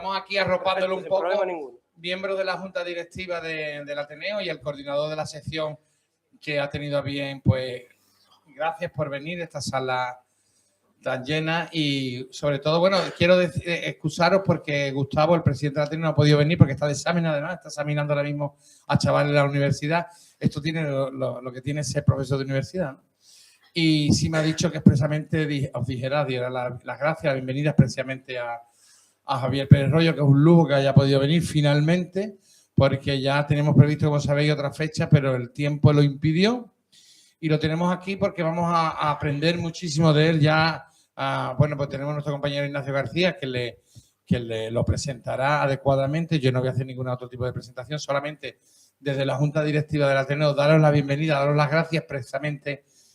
Estamos aquí arropándolo un poco, miembro de la Junta Directiva del Ateneo y el coordinador de la sección que ha tenido a bien, pues, gracias por venir a esta sala tan llena y, sobre todo, bueno, quiero excusaros porque Gustavo, el presidente del Ateneo, no ha podido venir porque está de examen, además, está examinando ahora mismo a chavales de la universidad. Esto tiene lo que tiene ser profesor de universidad, ¿no? Y sí me ha dicho que expresamente os diera las gracias, la bienvenida expresamente a Javier Pérez Royo, que es un lujo que haya podido venir finalmente, porque ya tenemos previsto, como sabéis, otra fecha, pero el tiempo lo impidió. Y lo tenemos aquí porque vamos a aprender muchísimo de él ya. Bueno, pues tenemos a nuestro compañero Ignacio García, que le lo presentará adecuadamente. Yo no voy a hacer ningún otro tipo de presentación, solamente desde la Junta Directiva del Ateneo, daros la bienvenida, daros las gracias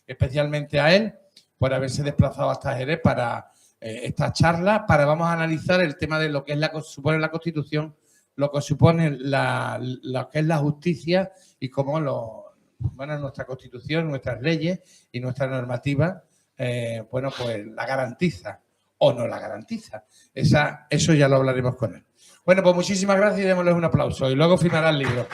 especialmente a él por haberse desplazado hasta Jerez para esta charla. Vamos a analizar el tema de lo que es supone la Constitución, lo que supone lo que es la justicia y cómo nuestra Constitución, nuestras leyes y nuestra normativa, bueno, pues la garantiza o no la garantiza. Eso ya lo hablaremos con él. Bueno, pues muchísimas gracias y démosles un aplauso y luego firmará el libro.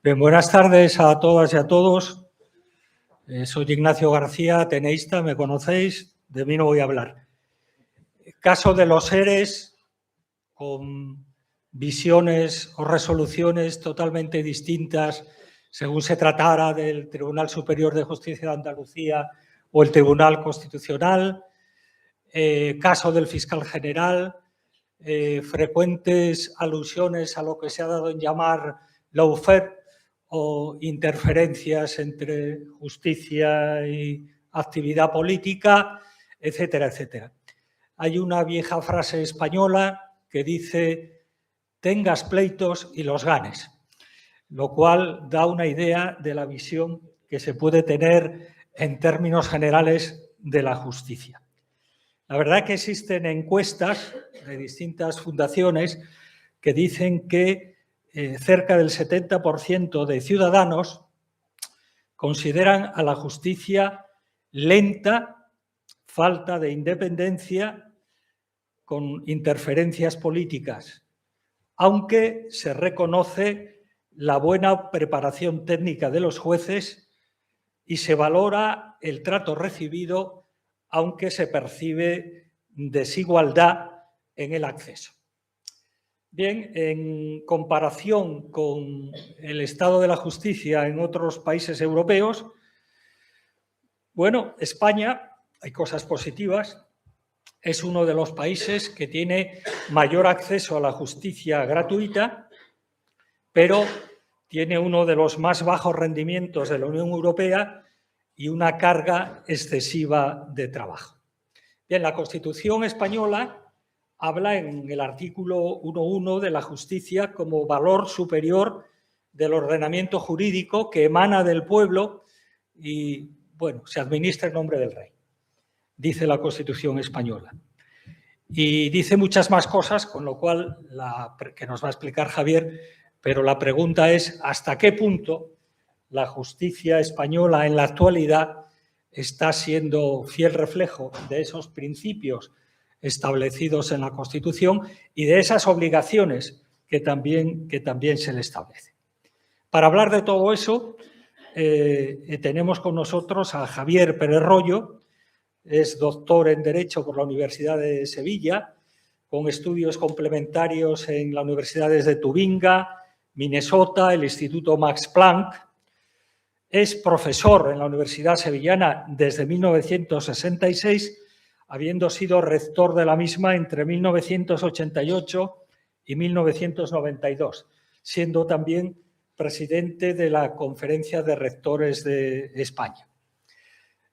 Bien, buenas tardes a todas y a todos. Soy Ignacio García, ateneísta, me conocéis, de mí no voy a hablar. Caso de los seres con visiones o resoluciones totalmente distintas según se tratara del Tribunal Superior de Justicia de Andalucía o el Tribunal Constitucional, caso del fiscal general, frecuentes alusiones a lo que se ha dado en llamar lawfare, o interferencias entre justicia y actividad política, etcétera, etcétera. Hay una vieja frase española que dice: tengas pleitos y los ganes, lo cual da una idea de la visión que se puede tener en términos generales de la justicia. La verdad es que existen encuestas de distintas fundaciones que dicen que cerca del 70% de ciudadanos consideran a la justicia lenta, falta de independencia, con interferencias políticas, aunque se reconoce la buena preparación técnica de los jueces y se valora el trato recibido, aunque se percibe desigualdad en el acceso. Bien, en comparación con el estado de la justicia en otros países europeos, bueno, España, hay cosas positivas, es uno de los países que tiene mayor acceso a la justicia gratuita, pero tiene uno de los más bajos rendimientos de la Unión Europea y una carga excesiva de trabajo. Bien, la Constitución española habla en el artículo 1.1 de la justicia como valor superior del ordenamiento jurídico que emana del pueblo y, bueno, se administra en nombre del rey, dice la Constitución española. Y dice muchas más cosas, con lo cual, que nos va a explicar Javier, pero la pregunta es ¿hasta qué punto la justicia española en la actualidad está siendo fiel reflejo de esos principios establecidos en la Constitución y de esas obligaciones que también se le establece? Para hablar de todo eso, tenemos con nosotros a Javier Pérez Royo. Es doctor en Derecho por la Universidad de Sevilla, con estudios complementarios en las universidades de Tubinga, Minnesota, el Instituto Max Planck. Es profesor en la Universidad Sevillana desde 1966, habiendo sido rector de la misma entre 1988 y 1992, siendo también presidente de la Conferencia de Rectores de España.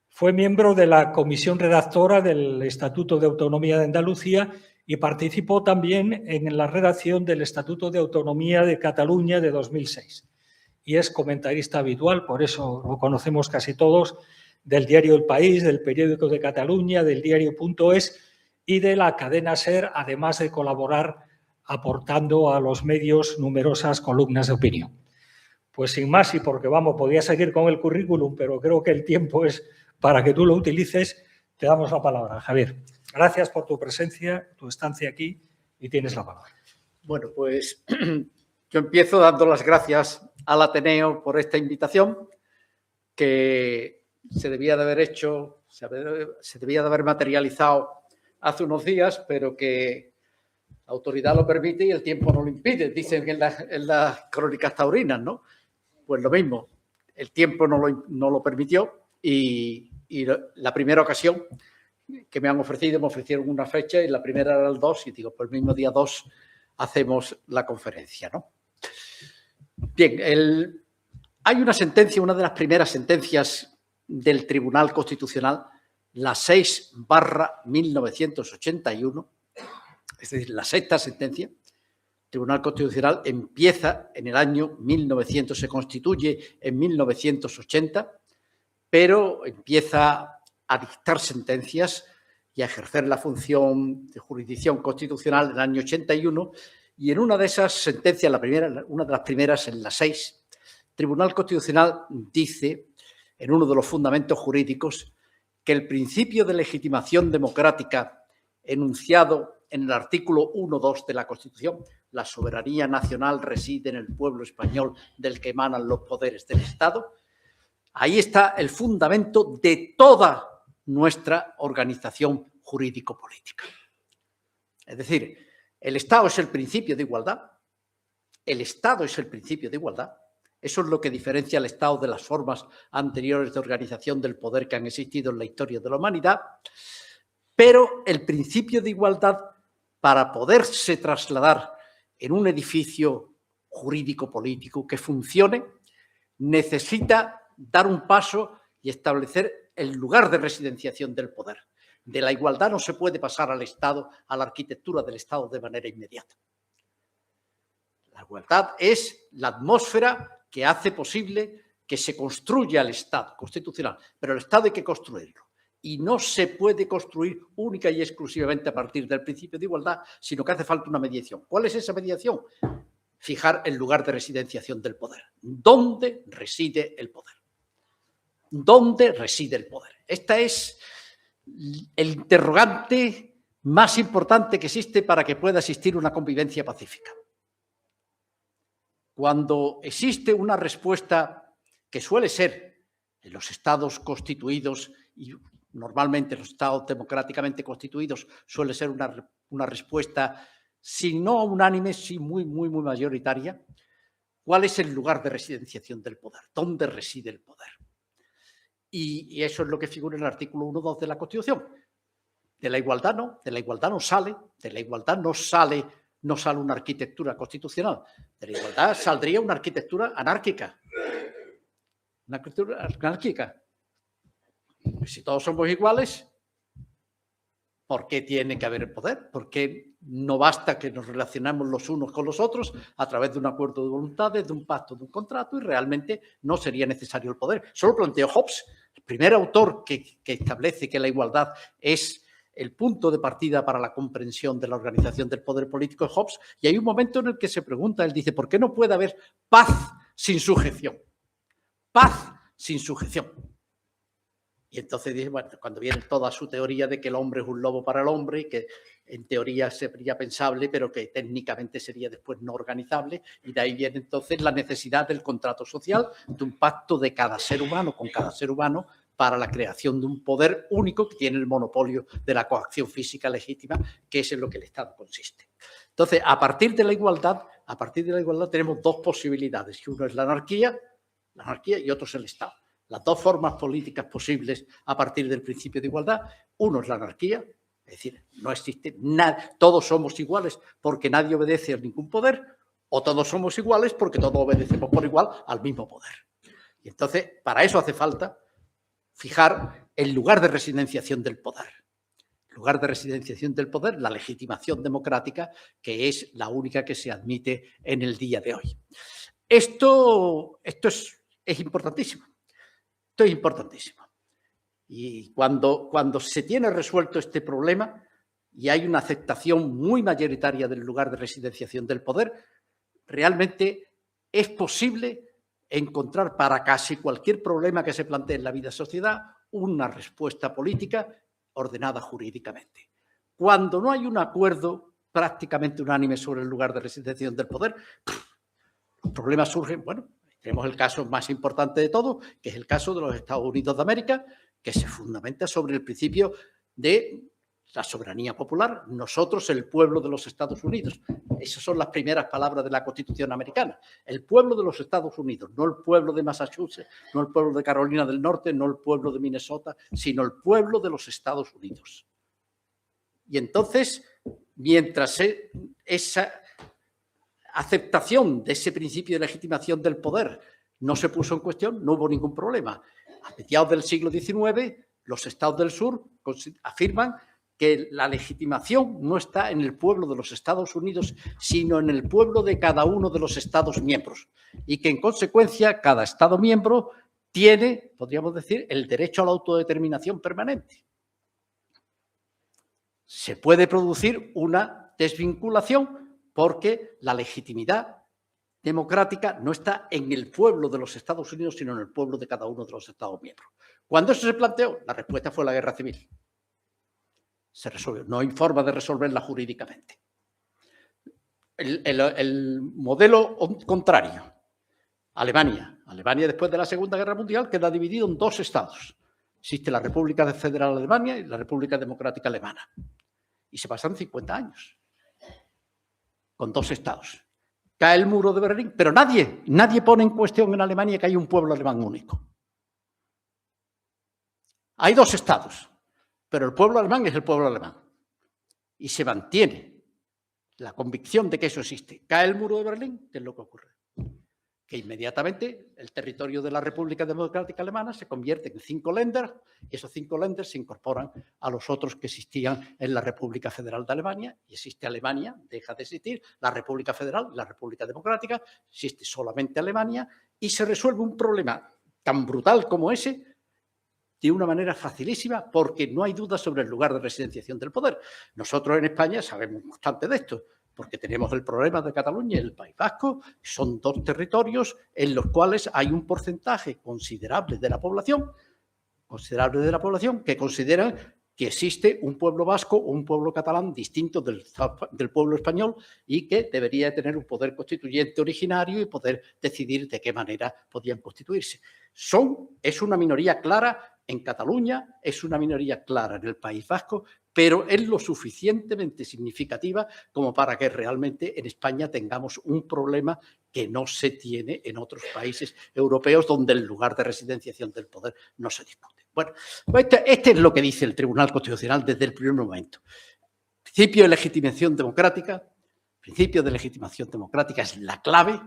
Fue miembro de la comisión redactora del Estatuto de Autonomía de Andalucía y participó también en la redacción del Estatuto de Autonomía de Cataluña de 2006. Y es comentarista habitual, por eso lo conocemos casi todos, del diario El País, del periódico de Cataluña, del diario.es y de la cadena SER, además de colaborar aportando a los medios numerosas columnas de opinión. pues sin más y porque, vamos, podía seguir con el currículum, pero creo que el tiempo es para que tú lo utilices, te damos la palabra. Javier, gracias por tu presencia, tu estancia aquí y tienes la palabra. Bueno, pues yo empiezo dando las gracias al Ateneo por esta invitación que se debía de haber hecho, se debía de haber materializado hace unos días, pero que la autoridad lo permite y el tiempo no lo impide, dicen en las crónicas taurinas, ¿no? Pues lo mismo, el tiempo no lo permitió y la primera ocasión que me ofrecieron una fecha y la primera era el 2 y digo, pues el mismo día 2 hacemos la conferencia, ¿no? Bien, hay una sentencia, una de las primeras sentencias del Tribunal Constitucional, la 6/1981, es decir, la sexta sentencia. El Tribunal Constitucional empieza en el año 1900, se constituye en 1980, pero empieza a dictar sentencias y a ejercer la función de jurisdicción constitucional en el año 81, y en una de esas sentencias, una de las primeras, en la 6, el Tribunal Constitucional dice, en uno de los fundamentos jurídicos, que el principio de legitimación democrática enunciado en el artículo 1.2 de la Constitución, la soberanía nacional reside en el pueblo español del que emanan los poderes del Estado, ahí está el fundamento de toda nuestra organización jurídico-política. Es decir, el Estado es el principio de igualdad, el Estado es el principio de igualdad, eso es lo que diferencia al Estado de las formas anteriores de organización del poder que han existido en la historia de la humanidad, pero el principio de igualdad, para poderse trasladar en un edificio jurídico-político que funcione, necesita dar un paso y establecer el lugar de residenciación del poder. De la igualdad no se puede pasar al Estado, a la arquitectura del Estado de manera inmediata. La igualdad es la atmósfera que hace posible que se construya el Estado constitucional, pero el Estado hay que construirlo. Y no se puede construir única y exclusivamente a partir del principio de igualdad, sino que hace falta una mediación. ¿Cuál es esa mediación? Fijar el lugar de residenciación del poder. ¿Dónde reside el poder? ¿Dónde reside el poder? Este es el interrogante más importante que existe para que pueda existir una convivencia pacífica. Cuando existe una respuesta que suele ser en los estados constituidos y normalmente los estados democráticamente constituidos suele ser una respuesta, si no unánime, sí muy mayoritaria. ¿Cuál es el lugar de residenciación del poder? ¿Dónde reside el poder? Y eso es lo que figura en el artículo 1.2 de la Constitución. De la igualdad no sale una arquitectura constitucional. De la igualdad saldría una arquitectura anárquica. Una arquitectura anárquica. Si todos somos iguales, ¿por qué tiene que haber poder? ¿Por qué no basta que nos relacionemos los unos con los otros a través de un acuerdo de voluntades, de un pacto, de un contrato, y realmente no sería necesario el poder? Solo planteó Hobbes, el primer autor que establece que la igualdad es el punto de partida para la comprensión de la organización del poder político es Hobbes, y hay un momento en el que se pregunta, él dice, ¿por qué no puede haber paz sin sujeción? Paz sin sujeción. Y entonces dice, bueno, cuando viene toda su teoría de que el hombre es un lobo para el hombre y que en teoría sería pensable, pero que técnicamente sería después no organizable, y de ahí viene entonces la necesidad del contrato social, de un pacto de cada ser humano con cada ser humano para la creación de un poder único que tiene el monopolio de la coacción física legítima, que es en lo que el Estado consiste. Entonces, a partir de la igualdad tenemos dos posibilidades, que uno es la anarquía y otro es el Estado. Las dos formas políticas posibles a partir del principio de igualdad, uno es la anarquía, es decir, no existe nada, todos somos iguales porque nadie obedece a ningún poder, o todos somos iguales porque todos obedecemos por igual al mismo poder. Y entonces, para eso hace falta fijar el lugar de residenciación del poder. El lugar de residenciación del poder, la legitimación democrática, que es la única que se admite en el día de hoy. Esto es importantísimo. Esto es importantísimo. Y cuando se tiene resuelto este problema y hay una aceptación muy mayoritaria del lugar de residenciación del poder, realmente es posible encontrar para casi cualquier problema que se plantee en la vida social una respuesta política ordenada jurídicamente. Cuando no hay un acuerdo prácticamente unánime sobre el lugar de residencia del poder, los problemas surgen. Bueno, tenemos el caso más importante de todo, que es el caso de los Estados Unidos de América, que se fundamenta sobre el principio de la soberanía popular. Nosotros, el pueblo de los Estados Unidos. Esas son las primeras palabras de la Constitución americana. El pueblo de los Estados Unidos, no el pueblo de Massachusetts, no el pueblo de Carolina del Norte, no el pueblo de Minnesota, sino el pueblo de los Estados Unidos. Y entonces, mientras esa aceptación de ese principio de legitimación del poder no se puso en cuestión, no hubo ningún problema. A mediados del siglo XIX, los estados del sur afirman que la legitimación no está en el pueblo de los Estados Unidos, sino en el pueblo de cada uno de los Estados miembros. Y que, en consecuencia, cada Estado miembro tiene, podríamos decir, el derecho a la autodeterminación permanente. Se puede producir una desvinculación porque la legitimidad democrática no está en el pueblo de los Estados Unidos, sino en el pueblo de cada uno de los Estados miembros. Cuando eso se planteó, la respuesta fue la guerra civil. Se resolvió. No hay forma de resolverla jurídicamente. El modelo contrario, Alemania. Alemania, después de la Segunda Guerra Mundial, queda dividido en dos estados. Existe la República Federal Alemania y la República Democrática Alemana. Y se pasan 50 años con dos estados. Cae el muro de Berlín, pero nadie pone en cuestión en Alemania que hay un pueblo alemán único. Hay dos estados, pero el pueblo alemán es el pueblo alemán. Y se mantiene la convicción de que eso existe. Cae el muro de Berlín, ¿qué es lo que ocurre? Que inmediatamente el territorio de la República Democrática Alemana se convierte en 5 Länder y esos 5 Länder se incorporan a los otros que existían en la República Federal de Alemania, y existe Alemania, deja de existir la República Federal y la República Democrática, existe solamente Alemania, y se resuelve un problema tan brutal como ese de una manera facilísima, porque no hay duda sobre el lugar de residenciación del poder. Nosotros en España sabemos bastante de esto, porque tenemos el problema de Cataluña y el País Vasco. Son dos territorios en los cuales hay un porcentaje considerable de la población que consideran que existe un pueblo vasco o un pueblo catalán distinto del pueblo español y que debería tener un poder constituyente originario y poder decidir de qué manera podían constituirse. Es una minoría clara en Cataluña, es una minoría clara en el País Vasco, pero es lo suficientemente significativa como para que realmente en España tengamos un problema que no se tiene en otros países europeos donde el lugar de residenciación del poder no se discute. Bueno, este es lo que dice el Tribunal Constitucional desde el primer momento. Principio de legitimación democrática. Principio de legitimación democrática es la clave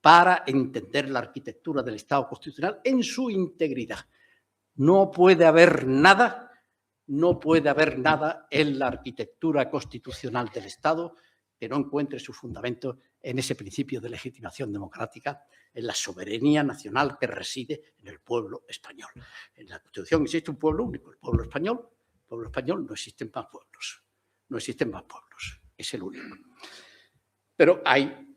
para entender la arquitectura del Estado constitucional en su integridad. No puede haber nada en la arquitectura constitucional del Estado que no encuentre su fundamento en ese principio de legitimación democrática, en la soberanía nacional que reside en el pueblo español. En la Constitución existe un pueblo único, el pueblo español. El pueblo español, no existen más pueblos. No existen más pueblos. Es el único. Pero hay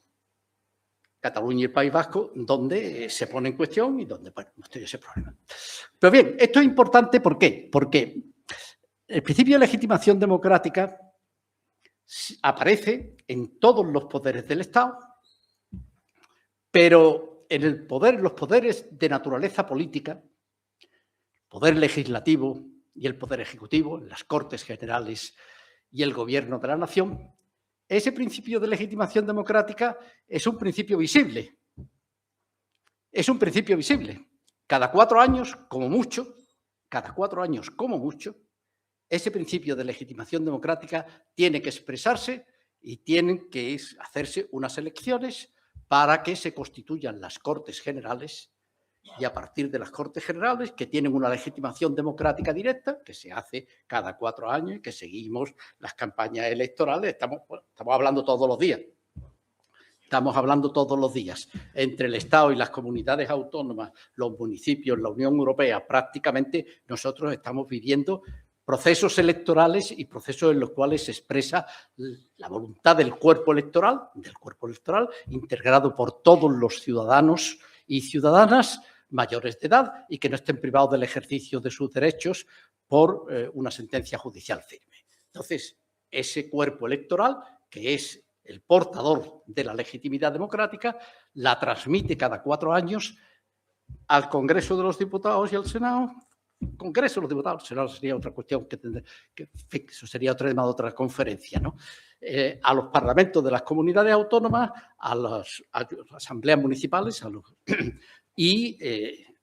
Cataluña y el País Vasco donde se pone en cuestión y donde, bueno, no estoy ese problema. Pero bien, esto es importante, ¿por qué? Porque el principio de legitimación democrática aparece en todos los poderes del Estado, pero en los poderes de naturaleza política, el poder legislativo y el poder ejecutivo, en las Cortes Generales y el Gobierno de la Nación, ese principio de legitimación democrática es un principio visible. Es un principio visible. Cada 4 años, como mucho, ese principio de legitimación democrática tiene que expresarse y tienen que hacerse unas elecciones para que se constituyan las Cortes Generales, y a partir de las Cortes Generales, que tienen una legitimación democrática directa, que se hace cada 4 años y que seguimos las campañas electorales, estamos hablando todos los días. Estamos hablando todos los días. Entre el Estado y las comunidades autónomas, los municipios, la Unión Europea, prácticamente nosotros estamos viviendo procesos electorales y procesos en los cuales se expresa la voluntad del cuerpo electoral, integrado por todos los ciudadanos y ciudadanas mayores de edad y que no estén privados del ejercicio de sus derechos por una sentencia judicial firme. Entonces, ese cuerpo electoral, que es el portador de la legitimidad democrática, la transmite cada 4 años al Congreso de los Diputados y al Senado. Congreso de los Diputados, el Senado sería otra cuestión eso sería otro tema de otra conferencia, ¿no? A los parlamentos de las comunidades autónomas, a las asambleas municipales y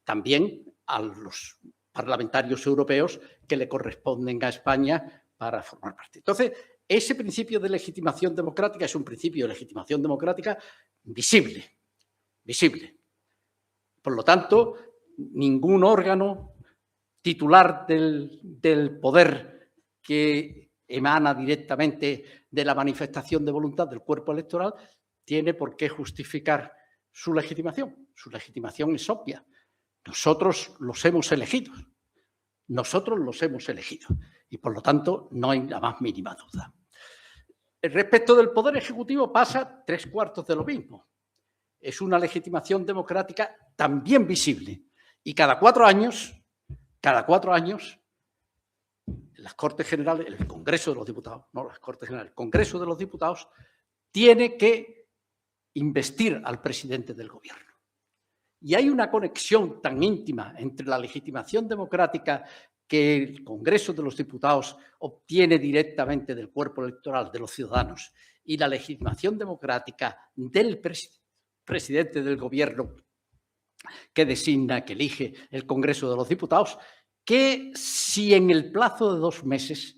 también a los parlamentarios europeos que le corresponden a España para formar parte. Entonces, ese principio de legitimación democrática es un principio de legitimación democrática visible. Por lo tanto, ningún órgano titular del poder que emana directamente de la manifestación de voluntad del cuerpo electoral tiene por qué justificar su legitimación. Su legitimación es obvia. Nosotros los hemos elegido. Y, por lo tanto, no hay la más mínima duda. Respecto del Poder Ejecutivo pasa 3/4 de lo mismo. Es una legitimación democrática también visible. Y cada 4 años, las Cortes Generales, el Congreso de los Diputados, no las Cortes Generales, el Congreso de los Diputados tiene que investir al presidente del Gobierno. Y hay una conexión tan íntima entre la legitimación democrática que el Congreso de los Diputados obtiene directamente del cuerpo electoral de los ciudadanos y la legitimación democrática del presidente del Gobierno que designa, que elige el Congreso de los Diputados, que si en el plazo de 2 meses,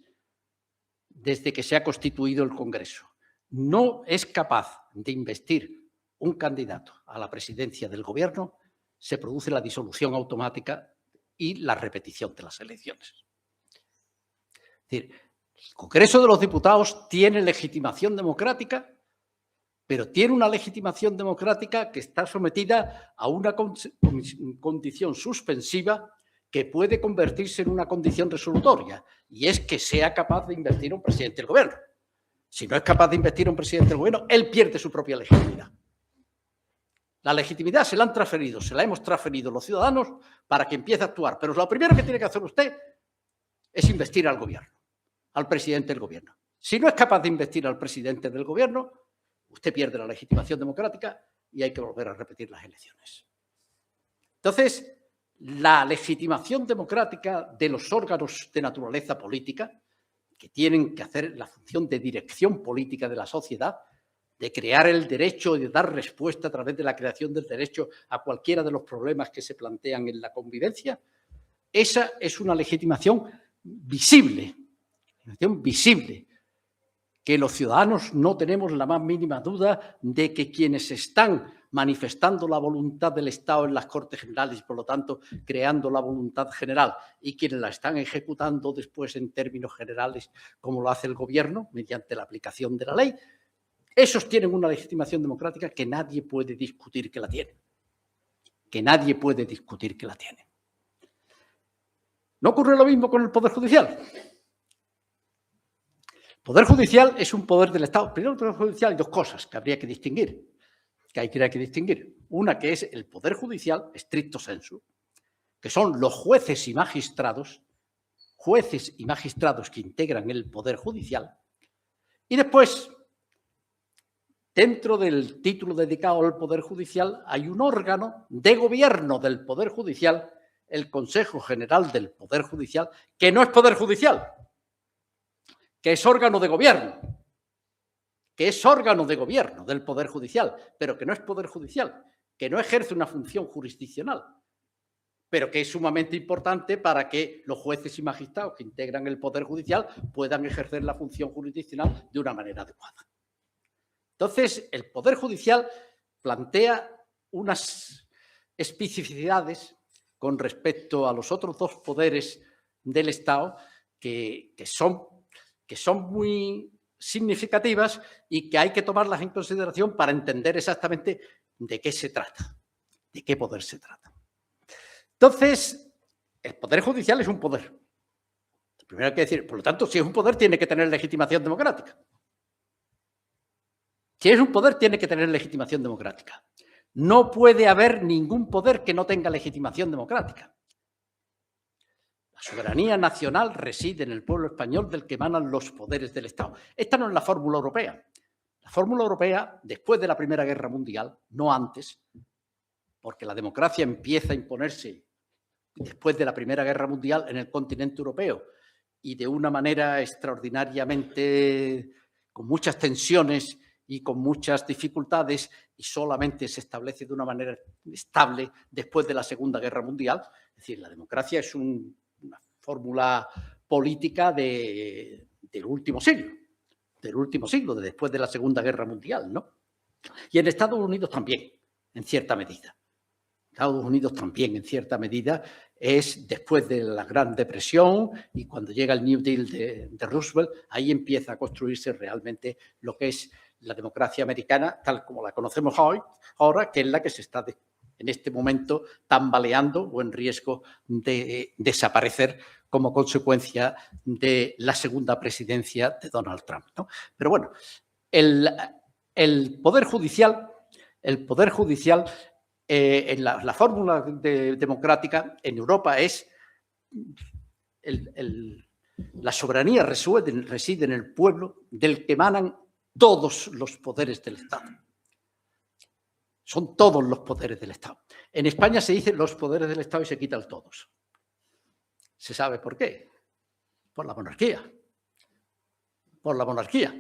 desde que se ha constituido el Congreso, no es capaz de investir un candidato a la presidencia del Gobierno, se produce la disolución automática y la repetición de las elecciones. Es decir, el Congreso de los Diputados tiene legitimación democrática, pero tiene una legitimación democrática que está sometida a una condición suspensiva que puede convertirse en una condición resolutoria, y es que sea capaz de investir a un presidente del Gobierno. Si no es capaz de investir a un presidente del Gobierno, él pierde su propia legitimidad. La legitimidad se la hemos transferido los ciudadanos para que empiece a actuar. Pero lo primero que tiene que hacer usted es investir al Gobierno, al presidente del Gobierno. Si no es capaz de investir al presidente del Gobierno, usted pierde la legitimación democrática y hay que volver a repetir las elecciones. Entonces, la legitimación democrática de los órganos de naturaleza política, que tienen que hacer la función de dirección política de la sociedad, de crear el derecho y de dar respuesta a través de la creación del derecho a cualquiera de los problemas que se plantean en la convivencia, esa es una legitimación visible, que los ciudadanos no tenemos la más mínima duda de que quienes están manifestando la voluntad del Estado en las Cortes Generales y, por lo tanto, creando la voluntad general, y quienes la están ejecutando después en términos generales, como lo hace el Gobierno, mediante la aplicación de la ley, esos tienen una legitimación democrática que nadie puede discutir que la tiene. ¿No ocurre lo mismo con el Poder Judicial? El Poder Judicial es un poder del Estado. Primero, el Poder Judicial hay 2 cosas que habría que distinguir. Una, que es el Poder Judicial, stricto sensu, que son los jueces y magistrados que integran el Poder Judicial. Y después, dentro del título dedicado al Poder Judicial, hay un órgano de gobierno del Poder Judicial, el Consejo General del Poder Judicial, que no es Poder Judicial, que es órgano de gobierno, del Poder Judicial, pero que no es Poder Judicial, que no ejerce una función jurisdiccional, pero que es sumamente importante para que los jueces y magistrados que integran el Poder Judicial puedan ejercer la función jurisdiccional de una manera adecuada. Entonces, el Poder Judicial plantea unas especificidades con respecto a los otros 2 poderes del Estado que son muy significativas y que hay que tomarlas en consideración para entender exactamente de qué se trata, de qué poder se trata. Entonces, el Poder Judicial es un poder. Primero hay que decir, por lo tanto, si es un poder, tiene que tener legitimación democrática. Si es un poder, tiene que tener legitimación democrática. No puede haber ningún poder que no tenga legitimación democrática. La soberanía nacional reside en el pueblo español del que emanan los poderes del Estado. Esta no es la fórmula europea. La fórmula europea, después de la Primera Guerra Mundial, no antes, porque la democracia empieza a imponerse después de la Primera Guerra Mundial en el continente europeo y de una manera extraordinariamente, con muchas tensiones y con muchas dificultades, y solamente se establece de una manera estable después de la Segunda Guerra Mundial. Es decir, la democracia es una fórmula política del último siglo, de después de la Segunda Guerra Mundial, ¿no? Y en Estados Unidos también, en cierta medida. Estados Unidos también, en cierta medida, es después de la Gran Depresión y cuando llega el New Deal de Roosevelt, ahí empieza a construirse realmente lo que es la democracia americana, tal como la conocemos hoy, ahora, que es la que se está en este momento tambaleando o en riesgo de desaparecer como consecuencia de la segunda presidencia de Donald Trump, ¿no? Pero bueno, el Poder Judicial, en la fórmula democrática en Europa es la soberanía reside en el pueblo del que emanan todos los poderes del Estado. Son todos los poderes del Estado. En España se dice los poderes del Estado y se quita el todos. ¿Se sabe por qué? Por la monarquía. Por la monarquía.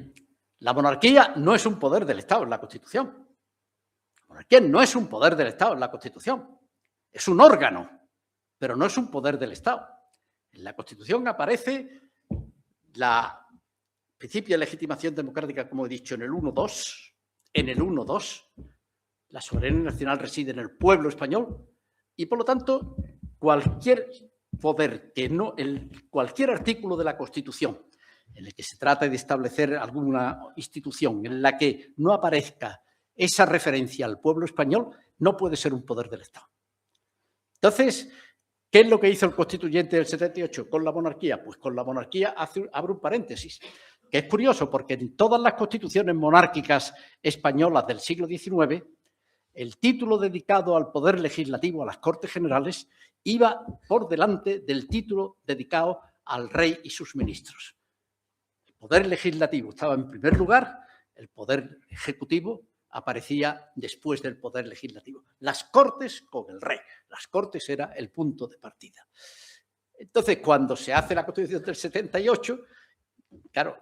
La monarquía no es un poder del Estado en la Constitución. La monarquía no es un poder del Estado en la Constitución. Es un órgano, pero no es un poder del Estado. En la Constitución aparece la principio de legitimación democrática, como he dicho, en el 1.2. En el 1.2, la soberanía nacional reside en el pueblo español y, por lo tanto, cualquier poder cualquier artículo de la Constitución en el que se trata de establecer alguna institución en la que no aparezca esa referencia al pueblo español, no puede ser un poder del Estado. Entonces, ¿qué es lo que hizo el constituyente del 78 con la monarquía? Pues con la monarquía abre un paréntesis, que es curioso porque en todas las constituciones monárquicas españolas del siglo XIX, el título dedicado al poder legislativo, a las Cortes Generales, iba por delante del título dedicado al rey y sus ministros. El poder legislativo estaba en primer lugar, el poder ejecutivo aparecía después del poder legislativo. Las Cortes con el rey. Las Cortes era el punto de partida. Entonces, cuando se hace la Constitución del 78, claro,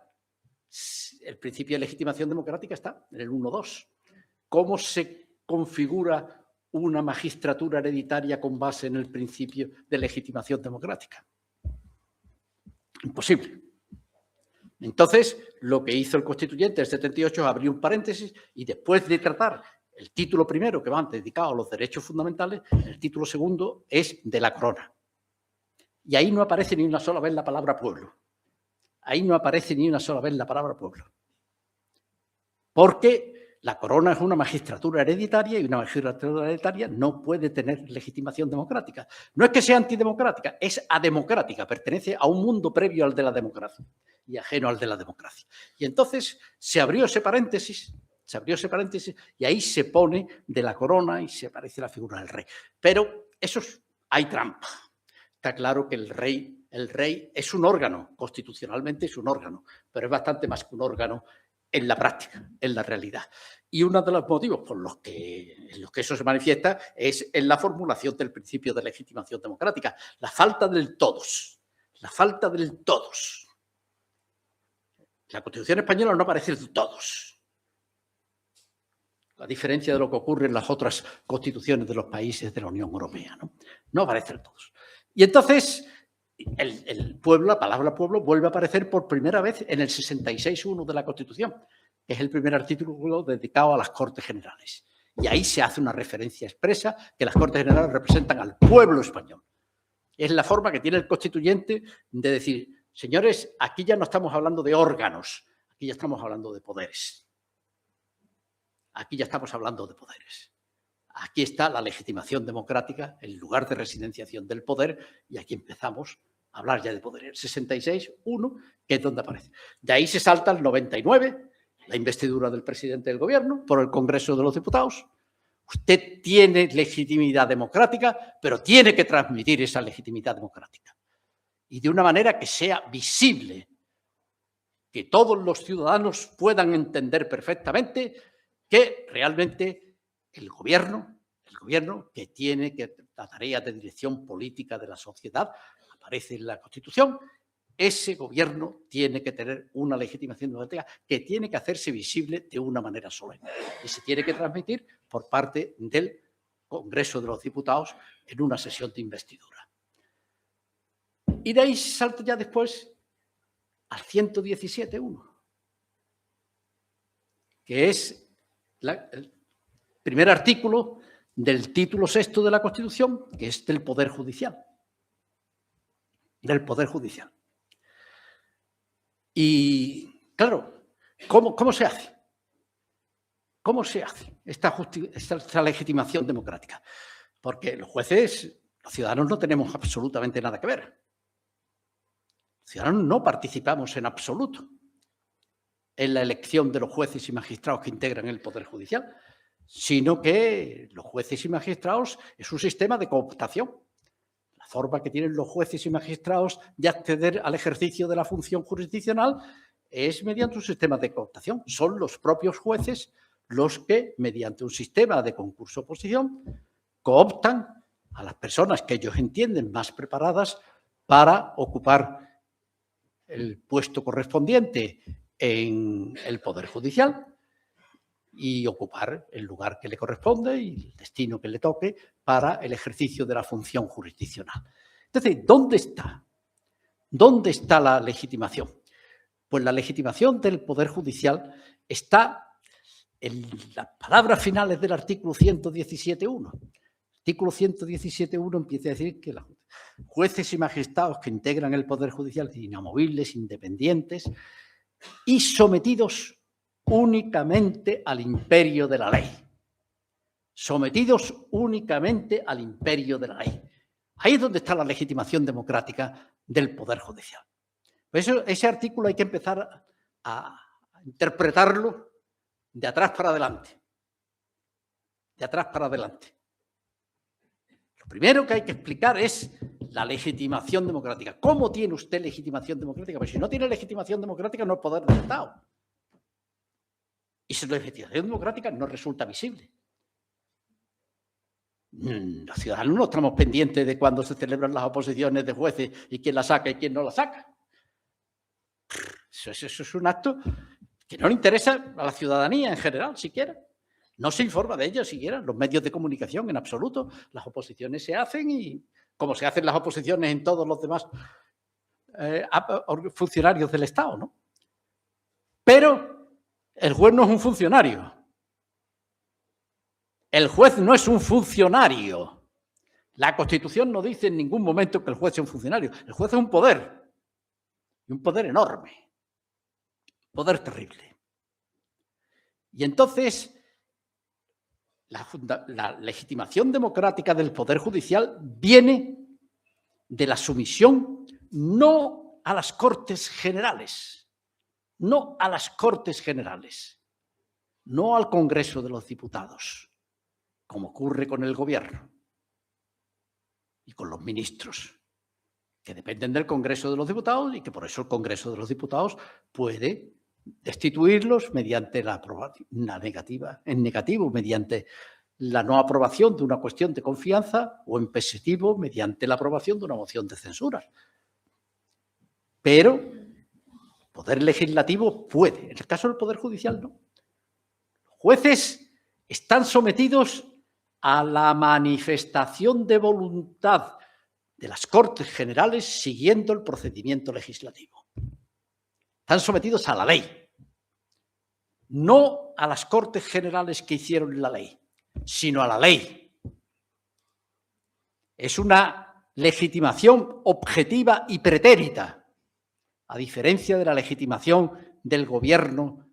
el principio de legitimación democrática está en el 1.2. ¿Cómo se configura una magistratura hereditaria con base en el principio de legitimación democrática? Imposible. Entonces, lo que hizo el constituyente del 78 es abrir un paréntesis y después de tratar el título primero, que va dedicado a los derechos fundamentales, el título segundo es de la corona. Y ahí no aparece ni una sola vez la palabra pueblo. Ahí no aparece ni una sola vez la palabra pueblo. Porque la corona es una magistratura hereditaria y una magistratura hereditaria no puede tener legitimación democrática. No es que sea antidemocrática, es ademocrática, pertenece a un mundo previo al de la democracia y ajeno al de la democracia. Y entonces se abrió ese paréntesis y ahí se pone de la corona y se aparece la figura del rey. Pero hay trampa. Está claro que el rey es un órgano, constitucionalmente es un órgano, pero es bastante más que un órgano en la práctica, en la realidad. Y uno de los motivos por los que eso se manifiesta es en la formulación del principio de legitimación democrática, la falta del todos, la falta del todos. La Constitución española no aparece el todos, a diferencia de lo que ocurre en las otras constituciones de los países de la Unión Europea, no aparece el todos. Y entonces el pueblo, la palabra pueblo, vuelve a aparecer por primera vez en el 66.1 de la Constitución, que es el primer artículo dedicado a las Cortes Generales. Y ahí se hace una referencia expresa que las Cortes Generales representan al pueblo español. Es la forma que tiene el constituyente de decir, señores, aquí ya no estamos hablando de órganos, aquí ya estamos hablando de poderes. Aquí ya estamos hablando de poderes. Aquí está la legitimación democrática, el lugar de residenciación del poder, y aquí empezamos a hablar ya de poder. El 66.1, que es donde aparece. De ahí se salta el 99, la investidura del presidente del gobierno por el Congreso de los Diputados, Usted tiene legitimidad democrática, pero tiene que transmitir esa legitimidad democrática. Y de una manera que sea visible, que todos los ciudadanos puedan entender perfectamente que realmente el gobierno que tiene la tarea de dirección política de la sociedad, aparece en la Constitución, ese gobierno tiene que tener una legitimación democrática que tiene que hacerse visible de una manera solemne y se tiene que transmitir por parte del Congreso de los Diputados en una sesión de investidura. Y de ahí salto ya después al 117.1, que es el primer artículo del título sexto de la Constitución, que es del Poder Judicial. Del Poder Judicial. Y, claro, ¿cómo se hace? ¿Cómo se hace esta legitimación democrática? Porque los jueces, los ciudadanos no tenemos absolutamente nada que ver. Los ciudadanos no participamos en absoluto en la elección de los jueces y magistrados que integran el Poder Judicial, sino que los jueces y magistrados es un sistema de cooptación. La forma que tienen los jueces y magistrados de acceder al ejercicio de la función jurisdiccional es mediante un sistema de cooptación. Son los propios jueces los que, mediante un sistema de concurso-oposición, cooptan a las personas que ellos entienden más preparadas para ocupar el puesto correspondiente en el Poder Judicial y ocupar el lugar que le corresponde y el destino que le toque para el ejercicio de la función jurisdiccional. Entonces, ¿dónde está la legitimación? Pues la legitimación del Poder Judicial está en las palabras finales del artículo 117.1. El artículo 117.1 empieza a decir que los jueces y magistrados que integran el Poder Judicial son inamovibles, independientes y sometidos únicamente al imperio de la ley. Sometidos únicamente al imperio de la ley. Ahí es donde está la legitimación democrática del Poder Judicial. Por eso ese artículo hay que empezar a interpretarlo de atrás para adelante. De atrás para adelante. Lo primero que hay que explicar es la legitimación democrática. ¿Cómo tiene usted legitimación democrática? Pues si no tiene legitimación democrática no es poder del Estado. Y si la legitimación democrática no resulta visible. Los ciudadanos no estamos pendientes de cuándo se celebran las oposiciones de jueces y quién la saca y quién no la saca. Eso es un acto que no le interesa a la ciudadanía en general, siquiera. No se informa de ello siquiera, los medios de comunicación en absoluto. Las oposiciones se hacen y como se hacen las oposiciones en todos los demás funcionarios del Estado, ¿no? Pero el juez no es un funcionario. El juez no es un funcionario. La Constitución no dice en ningún momento que el juez sea un funcionario. El juez es un poder. Y un poder enorme. Poder terrible. Y entonces, la legitimación democrática del Poder Judicial viene de la sumisión no a las Cortes Generales, no a las Cortes Generales, no al Congreso de los Diputados, como ocurre con el Gobierno y con los ministros, que dependen del Congreso de los Diputados y que por eso el Congreso de los Diputados puede destituirlos mediante la negativa, en negativo, mediante la no aprobación de una cuestión de confianza o en positivo, mediante la aprobación de una moción de censura. Pero el Poder Legislativo puede, en el caso del Poder Judicial no. Los jueces están sometidos a la manifestación de voluntad de las Cortes Generales siguiendo el procedimiento legislativo. Están sometidos a la ley, no a las Cortes Generales que hicieron la ley, sino a la ley. Es una legitimación objetiva y pretérita, a diferencia de la legitimación del gobierno,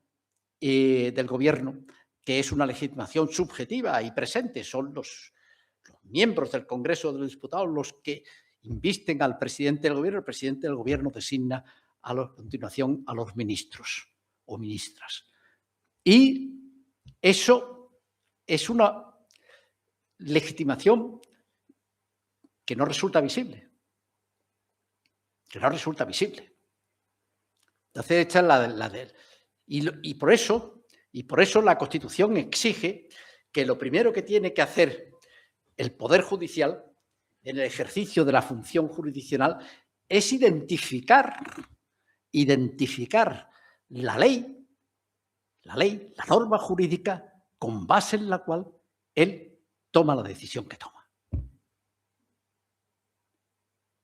que es una legitimación subjetiva y presente. Son los miembros del Congreso de los Diputados los que invisten al presidente del gobierno. El presidente del gobierno designa a continuación a los ministros o ministras. Y eso es una legitimación que no resulta visible. Que no resulta visible. Entonces, esta es y por eso la Constitución exige que lo primero que tiene que hacer el Poder Judicial en el ejercicio de la función jurisdiccional es identificar la ley, la norma jurídica con base en la cual él toma la decisión que toma.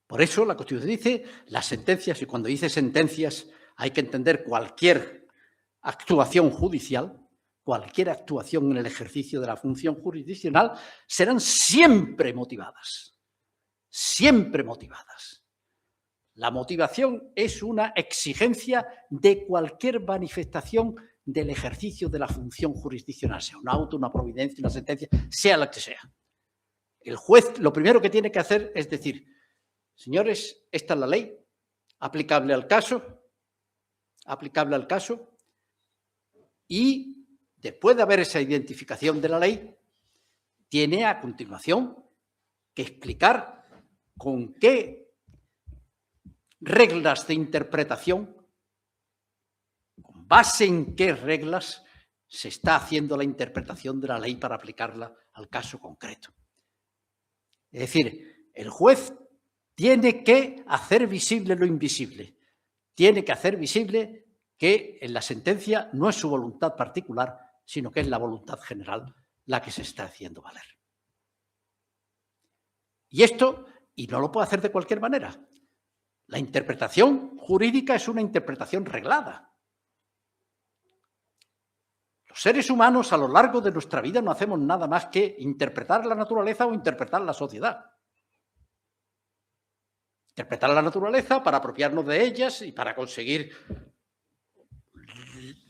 Por eso la Constitución dice las sentencias, y cuando dice sentencias hay que entender cualquier actuación judicial, cualquier actuación en el ejercicio de la función jurisdiccional, serán siempre motivadas. Siempre motivadas. La motivación es una exigencia de cualquier manifestación del ejercicio de la función jurisdiccional, sea un auto, una providencia, una sentencia, sea la que sea. El juez lo primero que tiene que hacer es decir, señores, esta es la ley, aplicable al caso, y después de haber esa identificación de la ley, tiene a continuación que explicar con qué reglas de interpretación, con base en qué reglas se está haciendo la interpretación de la ley para aplicarla al caso concreto. Es decir, el juez tiene que hacer visible lo invisible, tiene que hacer visible que en la sentencia no es su voluntad particular, sino que es la voluntad general la que se está haciendo valer. Y no lo puede hacer de cualquier manera. La interpretación jurídica es una interpretación reglada. Los seres humanos a lo largo de nuestra vida no hacemos nada más que interpretar la naturaleza o interpretar la sociedad. Interpretar la naturaleza para apropiarnos de ellas y para conseguir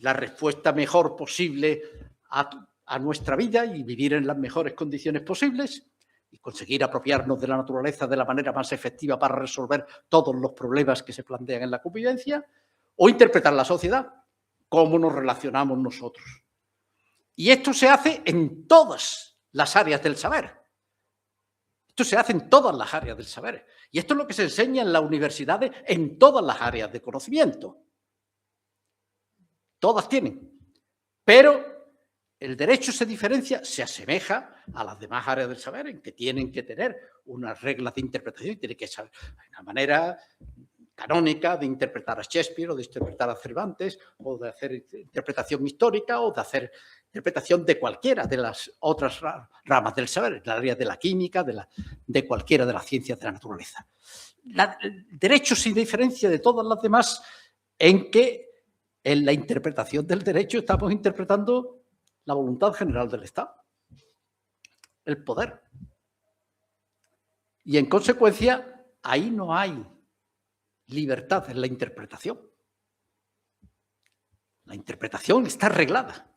la respuesta mejor posible a nuestra vida y vivir en las mejores condiciones posibles y conseguir apropiarnos de la naturaleza de la manera más efectiva para resolver todos los problemas que se plantean en la convivencia, o interpretar la sociedad, cómo nos relacionamos nosotros. Y esto se hace en todas las áreas del saber. Esto se hace en todas las áreas del saber. Y esto es lo que se enseña en las universidades en todas las áreas de conocimiento. Todas tienen. Pero el derecho se diferencia, se asemeja a las demás áreas del saber en que tienen que tener unas reglas de interpretación y tiene que ser una manera canónica de interpretar a Shakespeare o de interpretar a Cervantes o de hacer interpretación histórica o de hacer interpretación de cualquiera de las otras ramas del saber, en el área de la química, de cualquiera de las ciencias de la naturaleza. El derecho se diferencia de todas las demás en que en la interpretación del derecho estamos interpretando la voluntad general del Estado, el poder. Y en consecuencia, ahí no hay libertad en la interpretación. La interpretación está arreglada.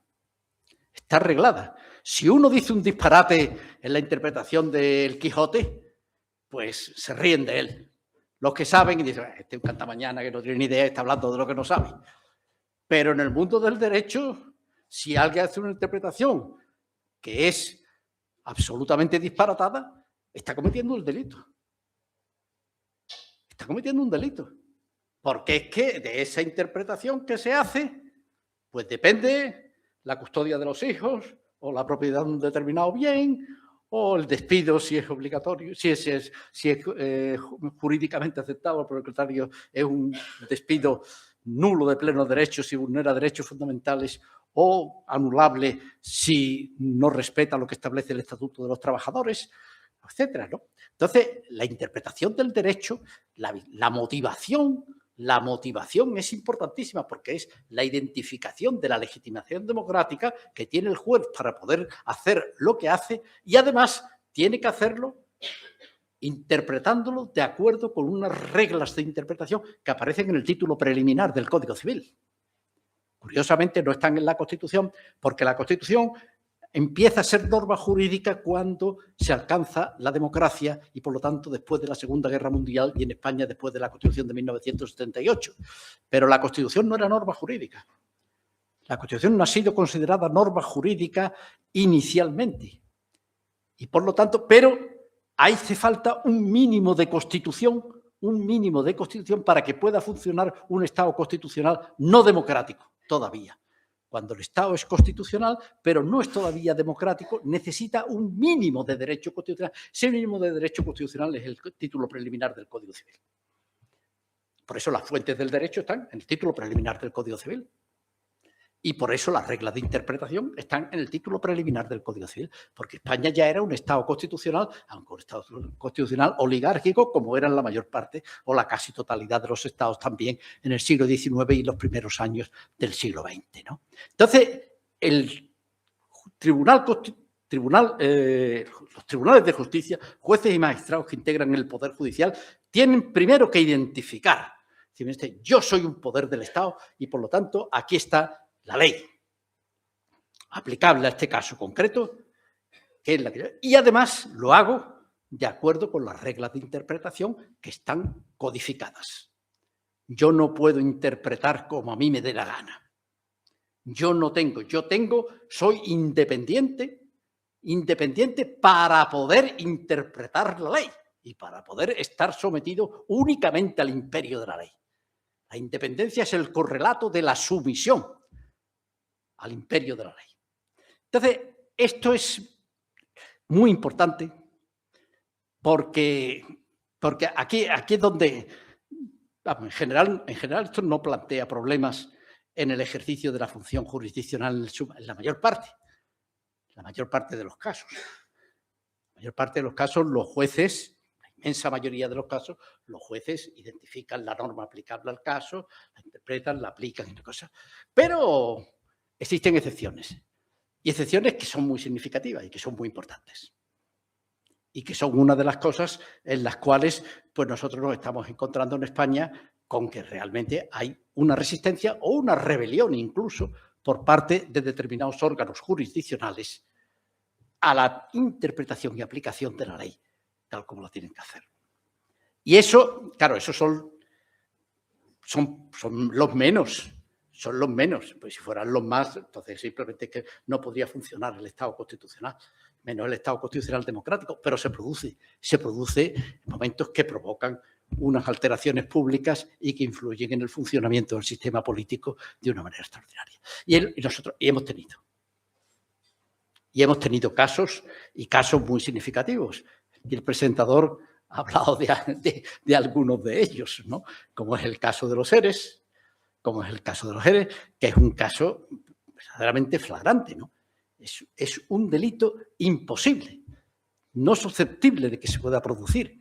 Está arreglada. Si uno dice un disparate en la interpretación del Quijote, pues se ríen de él. Los que saben y dicen, este es un cantamañana que no tiene ni idea, está hablando de lo que no sabe. Pero en el mundo del derecho, si alguien hace una interpretación que es absolutamente disparatada, está cometiendo el delito. Está cometiendo un delito. Porque es que de esa interpretación que se hace, pues depende la custodia de los hijos, o la propiedad de un determinado bien, o el despido si es obligatorio, si es jurídicamente aceptable, por el contrario, es un despido nulo de pleno derecho si vulnera derechos fundamentales, o anulable si no respeta lo que establece el Estatuto de los Trabajadores, etcétera, ¿no? Entonces, la interpretación del derecho, la motivación es importantísima porque es la identificación de la legitimación democrática que tiene el juez para poder hacer lo que hace y además tiene que hacerlo interpretándolo de acuerdo con unas reglas de interpretación que aparecen en el título preliminar del Código Civil. Curiosamente no están en la Constitución porque la Constitución empieza a ser norma jurídica cuando se alcanza la democracia y, por lo tanto, después de la Segunda Guerra Mundial y en España después de la Constitución de 1978. Pero la Constitución no era norma jurídica. La Constitución no ha sido considerada norma jurídica inicialmente. Y por lo tanto, pero hace falta un mínimo de constitución para que pueda funcionar un Estado constitucional no democrático, todavía. Cuando el Estado es constitucional, pero no es todavía democrático, necesita un mínimo de derecho constitucional. Ese mínimo de derecho constitucional es el título preliminar del Código Civil. Por eso las fuentes del derecho están en el título preliminar del Código Civil. Y por eso las reglas de interpretación están en el título preliminar del Código Civil, porque España ya era un Estado constitucional, aunque un Estado constitucional oligárquico, como eran la mayor parte o la casi totalidad de los estados también en el siglo XIX y los primeros años del siglo XX, ¿no? Entonces, los tribunales de justicia, jueces y magistrados que integran el Poder Judicial, tienen primero que identificar, yo soy un poder del Estado y, por lo tanto, aquí está la ley aplicable a este caso concreto, que es la que yo, y además lo hago de acuerdo con las reglas de interpretación que están codificadas. Yo no puedo interpretar como a mí me dé la gana. Soy independiente para poder interpretar la ley y para poder estar sometido únicamente al imperio de la ley. La independencia es el correlato de la sumisión al imperio de la ley. Entonces, esto es muy importante porque aquí es donde, en general esto no plantea problemas en el ejercicio de la función jurisdiccional en la mayor parte de los casos. La mayor parte de los casos, los jueces, la inmensa mayoría de los casos, los jueces identifican la norma aplicable al caso, la interpretan, la aplican y cosas. Pero existen excepciones, y excepciones que son muy significativas y que son muy importantes. Y que son una de las cosas en las cuales pues nosotros nos estamos encontrando en España con que realmente hay una resistencia o una rebelión incluso por parte de determinados órganos jurisdiccionales a la interpretación y aplicación de la ley, tal como lo tienen que hacer. Y eso, claro, esos son los menos. Son los menos, pues si fueran los más, entonces simplemente es que no podría funcionar el Estado constitucional, menos el Estado constitucional democrático, pero se produce en momentos que provocan unas alteraciones públicas y que influyen en el funcionamiento del sistema político de una manera extraordinaria. Y hemos tenido casos muy significativos. Y el presentador ha hablado de algunos de ellos, ¿no? Como es el caso de los ERES, que es un caso verdaderamente flagrante, ¿no? Es un delito imposible, no susceptible de que se pueda producir.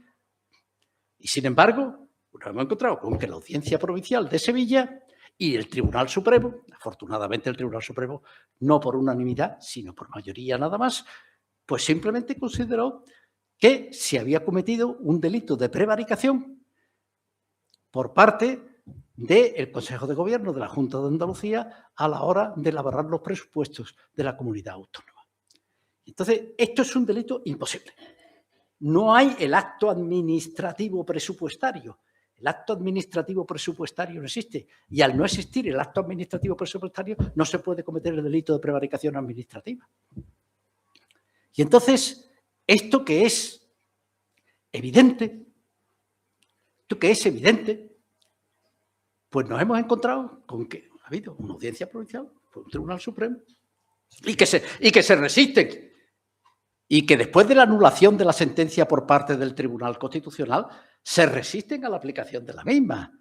Y sin embargo, nos hemos encontrado con que la Audiencia Provincial de Sevilla y el Tribunal Supremo, afortunadamente el Tribunal Supremo, no por unanimidad, sino por mayoría nada más, pues simplemente consideró que se había cometido un delito de prevaricación por parte del Consejo de Gobierno de la Junta de Andalucía a la hora de elaborar los presupuestos de la comunidad autónoma. Entonces, esto es un delito imposible. No hay el acto administrativo presupuestario. El acto administrativo presupuestario no existe. Y al no existir el acto administrativo presupuestario, no se puede cometer el delito de prevaricación administrativa. Y entonces, esto que es evidente, pues nos hemos encontrado con que ha habido una audiencia provincial, un Tribunal Supremo, y que se resisten. Y que después de la anulación de la sentencia por parte del Tribunal Constitucional, se resisten a la aplicación de la misma.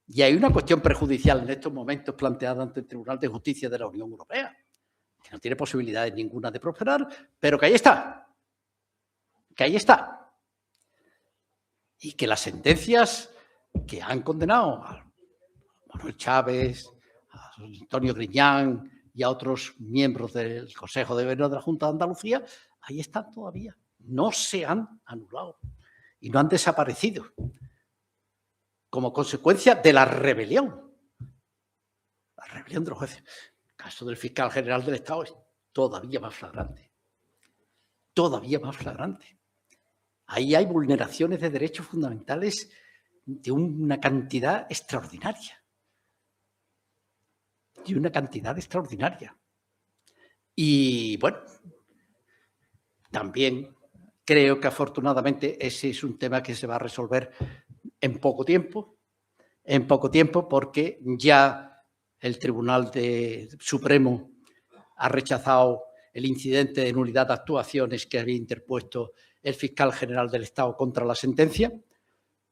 Y hay una cuestión prejudicial en estos momentos planteada ante el Tribunal de Justicia de la Unión Europea, que no tiene posibilidades ninguna de prosperar, pero que ahí está. Y que las sentencias que han condenado a Manuel Chávez, a Antonio Griñán y a otros miembros del Consejo de Gobierno de la Junta de Andalucía, ahí están todavía. No se han anulado y no han desaparecido como consecuencia de la rebelión. La rebelión de los jueces. El caso del fiscal general del Estado es todavía más flagrante. Ahí hay vulneraciones de derechos fundamentales de una cantidad extraordinaria. Y bueno, también creo que afortunadamente ese es un tema que se va a resolver en poco tiempo porque ya el Tribunal Supremo ha rechazado el incidente de nulidad de actuaciones que había interpuesto el fiscal general del Estado contra la sentencia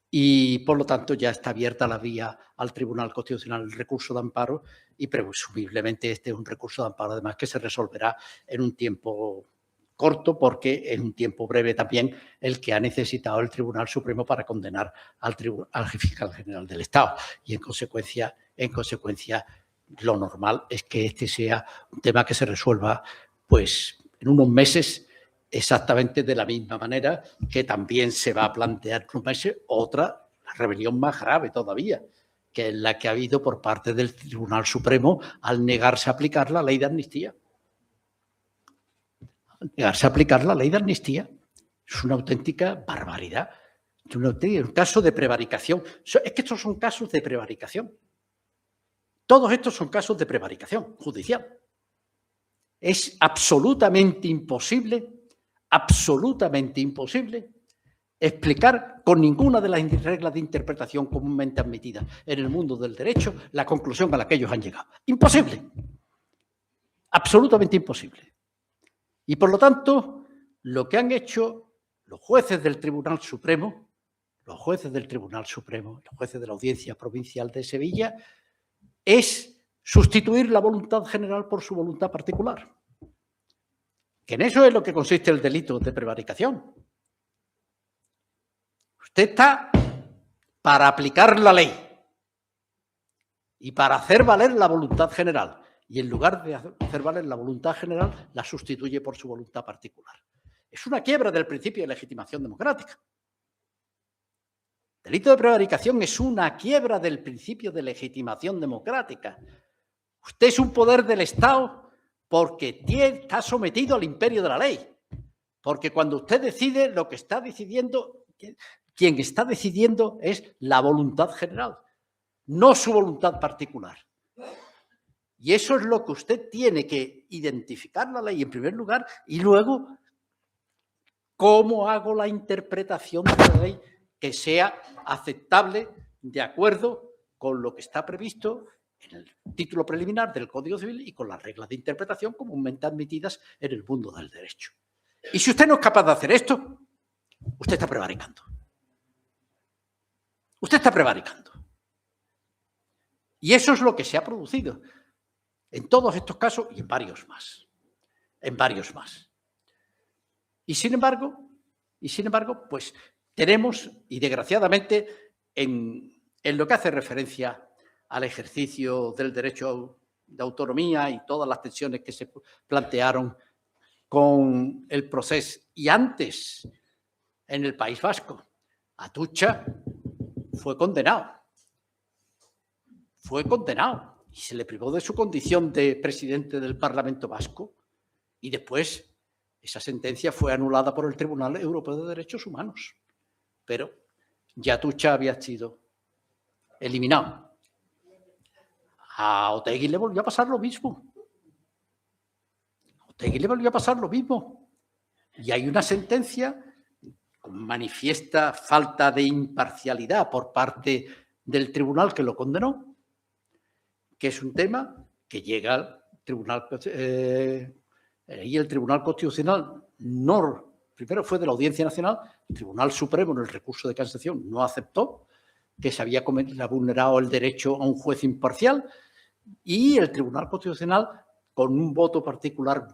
y, por lo tanto, ya está abierta la vía al Tribunal Constitucional el recurso de amparo y, presumiblemente, este es un recurso de amparo, además, que se resolverá en un tiempo corto porque en un tiempo breve también el que ha necesitado el Tribunal Supremo para condenar al fiscal general del Estado. Y, en consecuencia, lo normal es que este sea un tema que se resuelva pues, en unos meses, exactamente de la misma manera que también se va a plantear en unos meses otra rebelión más grave todavía, que es la que ha habido por parte del Tribunal Supremo al negarse a aplicar la ley de amnistía. Al negarse a aplicar la ley de amnistía. Es una auténtica barbaridad. Es un caso de prevaricación. Es que estos son casos de prevaricación. Todos estos son casos de prevaricación judicial. Es absolutamente imposible explicar con ninguna de las reglas de interpretación comúnmente admitidas en el mundo del derecho la conclusión a la que ellos han llegado. Imposible. Absolutamente imposible. Y, por lo tanto, lo que han hecho los jueces del Tribunal Supremo, los jueces de la Audiencia Provincial de Sevilla, es sustituir la voluntad general por su voluntad particular. Que en eso es lo que consiste el delito de prevaricación. Usted está para aplicar la ley y para hacer valer la voluntad general. Y en lugar de hacer valer la voluntad general, la sustituye por su voluntad particular. Es una quiebra del principio de legitimación democrática. El delito de prevaricación es una quiebra del principio de legitimación democrática. Usted es un poder del Estado porque está sometido al imperio de la ley. Porque cuando usted decide, lo que está decidiendo, quien está decidiendo es la voluntad general, no su voluntad particular. Y eso es lo que usted tiene que identificar la ley en primer lugar y luego cómo hago la interpretación de la ley que sea aceptable de acuerdo con lo que está previsto en el título preliminar del Código Civil y con las reglas de interpretación comúnmente admitidas en el mundo del derecho. Y si usted no es capaz de hacer esto, usted está prevaricando. Usted está prevaricando. Y eso es lo que se ha producido en todos estos casos y en varios más. En varios más. Y sin embargo, pues tenemos, y desgraciadamente, en lo que hace referencia al ejercicio del derecho de autonomía y todas las tensiones que se plantearon con el proceso y antes en el País Vasco, Atutxa fue condenado. Fue condenado y se le privó de su condición de presidente del Parlamento Vasco y después esa sentencia fue anulada por el Tribunal Europeo de Derechos Humanos. Pero ya Atutxa había sido eliminado. A Otegi le volvió a pasar lo mismo. Y hay una sentencia con manifiesta falta de imparcialidad por parte del tribunal que lo condenó, que es un tema que llega al tribunal y el Tribunal Constitucional primero fue de la Audiencia Nacional, el Tribunal Supremo en el recurso de casación no aceptó que se había vulnerado el derecho a un juez imparcial y el Tribunal Constitucional, con un voto particular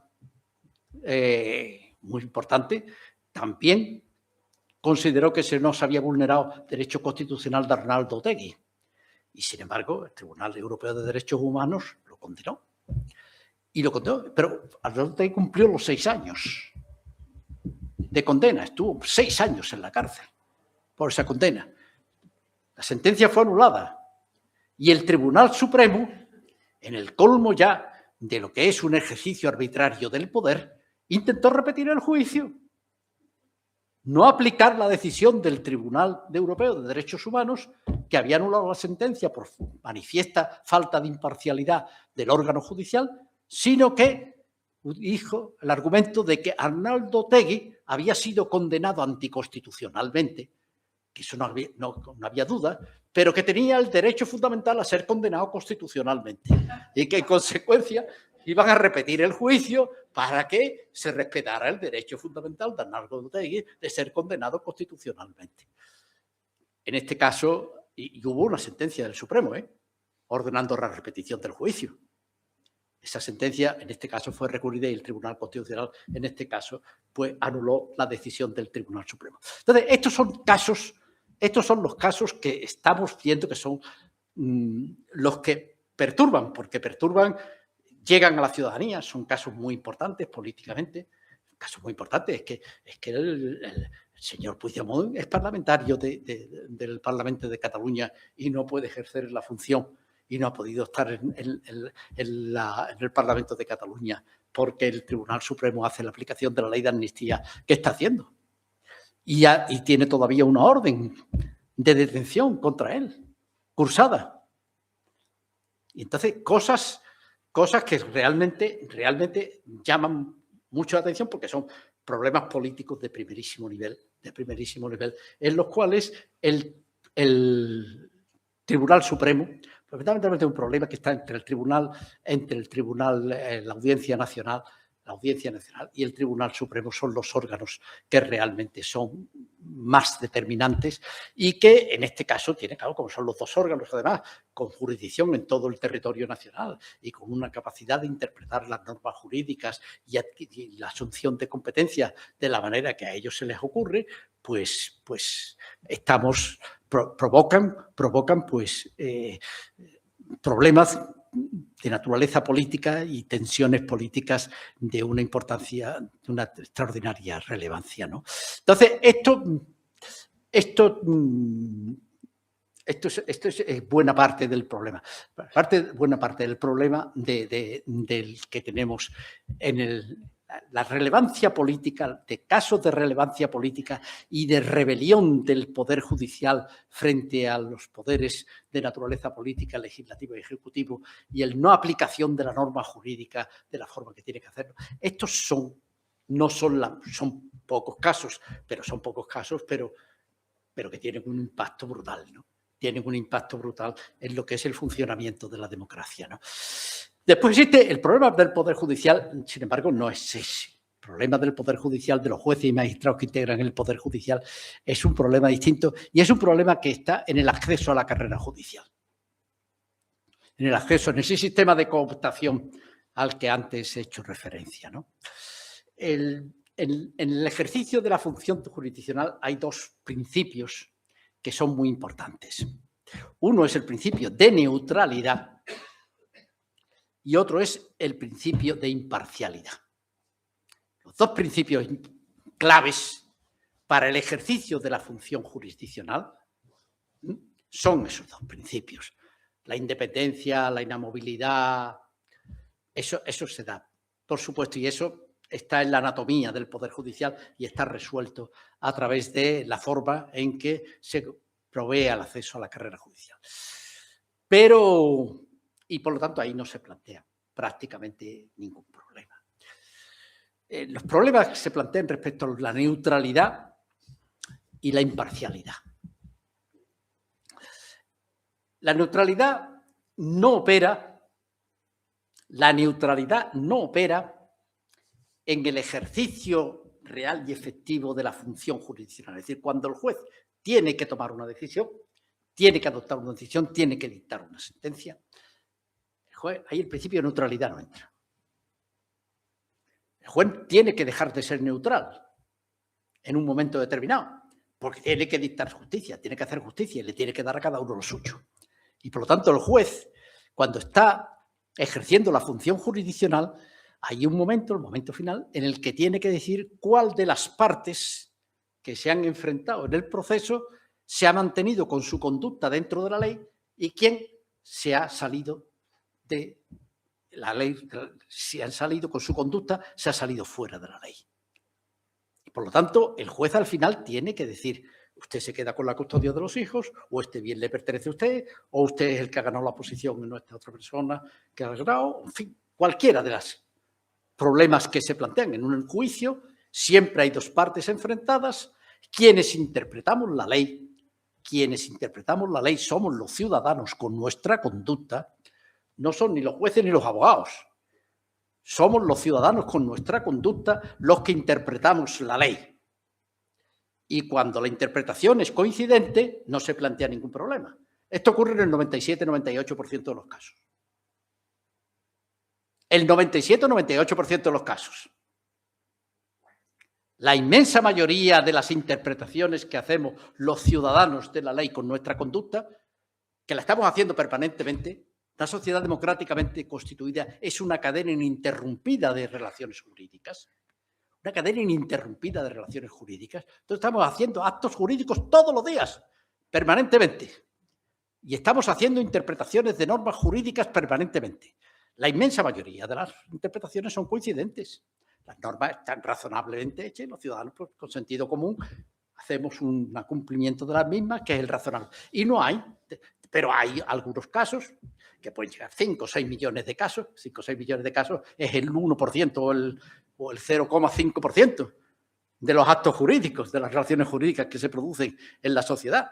muy importante, también consideró que no se había vulnerado el derecho constitucional de Arnaldo Otegi. Y, sin embargo, el Tribunal Europeo de Derechos Humanos lo condenó. Y lo condenó, pero Arnaldo Otegi cumplió los 6 años de condena. Estuvo 6 años en la cárcel por esa condena. La sentencia fue anulada. Y el Tribunal Supremo, en el colmo ya de lo que es un ejercicio arbitrario del poder, intentó repetir el juicio. No aplicar la decisión del Tribunal Europeo de Derechos Humanos, que había anulado la sentencia por manifiesta falta de imparcialidad del órgano judicial, sino que dijo el argumento de que Arnaldo Otegi había sido condenado anticonstitucionalmente, que eso no había duda, pero que tenía el derecho fundamental a ser condenado constitucionalmente y que en consecuencia iban a repetir el juicio para que se respetara el derecho fundamental de Arnaldo Otegi de ser condenado constitucionalmente. En este caso, y hubo una sentencia del Supremo, ordenando la repetición del juicio. Esa sentencia, en este caso, fue recurrida y el Tribunal Constitucional, en este caso, pues anuló la decisión del Tribunal Supremo. Entonces, estos son los casos que estamos viendo que son los que perturban, porque llegan a la ciudadanía, son casos muy importantes políticamente, casos muy importantes. Es que el señor Puigdemont es parlamentario del Parlamento de Cataluña y no puede ejercer la función y no ha podido estar en el Parlamento de Cataluña porque el Tribunal Supremo hace la aplicación de la ley de amnistía que está haciendo. Y tiene todavía una orden de detención contra él, cursada. Y entonces, cosas que realmente llaman mucho la atención porque son problemas políticos de primerísimo nivel, en los cuales el Tribunal Supremo, fundamentalmente un problema que está entre el tribunal, la Audiencia Nacional y el Tribunal Supremo son los órganos que realmente son más determinantes y que en este caso tiene, claro, como son los dos órganos, además, con jurisdicción en todo el territorio nacional y con una capacidad de interpretar las normas jurídicas y la asunción de competencias de la manera que a ellos se les ocurre, pues provocan problemas de naturaleza política y tensiones políticas de una importancia, de una extraordinaria relevancia, ¿no? Entonces, esto es buena parte del problema. Buena parte del problema del que tenemos en la relevancia política, de casos de relevancia política y de rebelión del Poder Judicial frente a los poderes de naturaleza política, legislativo y ejecutivo, y el no aplicación de la norma jurídica de la forma que tiene que hacerlo. Estos son pocos casos, pero que tienen un impacto brutal, ¿no? Tienen un impacto brutal en lo que es el funcionamiento de la democracia, ¿no? Después existe el problema del Poder Judicial, sin embargo, no es ese. El problema del Poder Judicial, de los jueces y magistrados que integran el Poder Judicial, es un problema distinto y es un problema que está en el acceso a la carrera judicial. En ese sistema de cooptación al que antes he hecho referencia, ¿no? En el ejercicio de la función jurisdiccional hay dos principios que son muy importantes. Uno es el principio de neutralidad y otro es el principio de imparcialidad. Los dos principios claves para el ejercicio de la función jurisdiccional son esos dos principios. La independencia, la inamovilidad, eso se da, por supuesto, y eso está en la anatomía del Poder Judicial y está resuelto a través de la forma en que se provee el acceso a la carrera judicial. Y por lo tanto ahí no se plantea prácticamente ningún problema. Los problemas que se plantean respecto a la neutralidad y la imparcialidad. La neutralidad no opera en el ejercicio real y efectivo de la función jurisdiccional. Es decir, cuando el juez tiene que tomar una decisión, tiene que adoptar una decisión, tiene que dictar una sentencia, ahí el principio de neutralidad no entra. El juez tiene que dejar de ser neutral en un momento determinado, porque tiene que dictar justicia, tiene que hacer justicia y le tiene que dar a cada uno lo suyo. Y por lo tanto el juez, cuando está ejerciendo la función jurisdiccional, hay un momento, el momento final, en el que tiene que decir cuál de las partes que se han enfrentado en el proceso se ha mantenido con su conducta dentro de la ley y quién se ha salido de la ley, si han salido con su conducta, se ha salido fuera de la ley. Y por lo tanto, el juez al final tiene que decir, usted se queda con la custodia de los hijos, o este bien le pertenece a usted, o usted es el que ha ganado la posición y no esta otra persona que ha ganado, en fin, cualquiera de las problemas que se plantean en un juicio, siempre hay dos partes enfrentadas. Quienes interpretamos la ley somos los ciudadanos con nuestra conducta, no son ni los jueces ni los abogados. Somos los ciudadanos con nuestra conducta los que interpretamos la ley. Y cuando la interpretación es coincidente, no se plantea ningún problema. Esto ocurre en el 97-98% de los casos. El 97-98% de los casos. La inmensa mayoría de las interpretaciones que hacemos los ciudadanos de la ley con nuestra conducta, que la estamos haciendo permanentemente, la sociedad democráticamente constituida es una cadena ininterrumpida de relaciones jurídicas. Una cadena ininterrumpida de relaciones jurídicas. Entonces estamos haciendo actos jurídicos todos los días, permanentemente. Y estamos haciendo interpretaciones de normas jurídicas permanentemente. La inmensa mayoría de las interpretaciones son coincidentes. Las normas están razonablemente hechas y los ciudadanos, pues, con sentido común, hacemos un cumplimiento de las mismas, que es el razonable. Y no hay, pero hay algunos casos que pueden llegar a 5 o 6 millones de casos. 5 o 6 millones de casos es el 1% o el 0,5% de los actos jurídicos, de las relaciones jurídicas que se producen en la sociedad.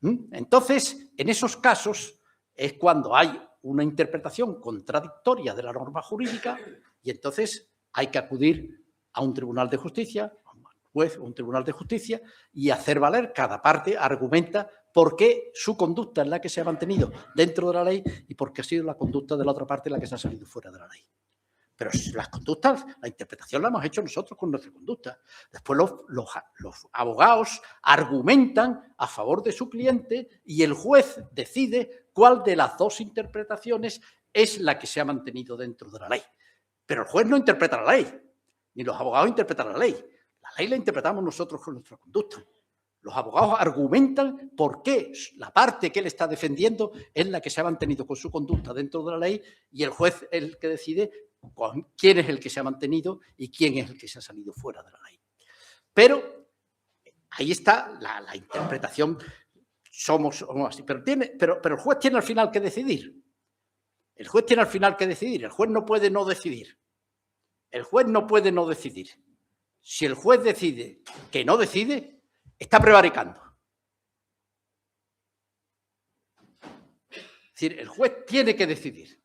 Entonces, en esos casos es cuando hay una interpretación contradictoria de la norma jurídica y entonces hay que acudir a un tribunal de justicia, a un juez o un tribunal de justicia y hacer valer, cada parte argumenta por qué su conducta es la que se ha mantenido dentro de la ley y por qué ha sido la conducta de la otra parte la que se ha salido fuera de la ley. Pero las conductas, la interpretación la hemos hecho nosotros con nuestra conducta. Después los abogados argumentan a favor de su cliente y el juez decide cuál de las dos interpretaciones es la que se ha mantenido dentro de la ley. Pero el juez no interpreta la ley, ni los abogados interpretan la ley. La ley la interpretamos nosotros con nuestra conducta. Los abogados argumentan por qué la parte que él está defendiendo es la que se ha mantenido con su conducta dentro de la ley y el juez es el que decide quién es el que se ha mantenido y quién es el que se ha salido fuera de la ley. Pero ahí está la interpretación, somos así, pero el juez tiene al final que decidir. El juez tiene al final que decidir, el juez no puede no decidir. El juez no puede no decidir. Si el juez decide que no decide, está prevaricando. Es decir, el juez tiene que decidir.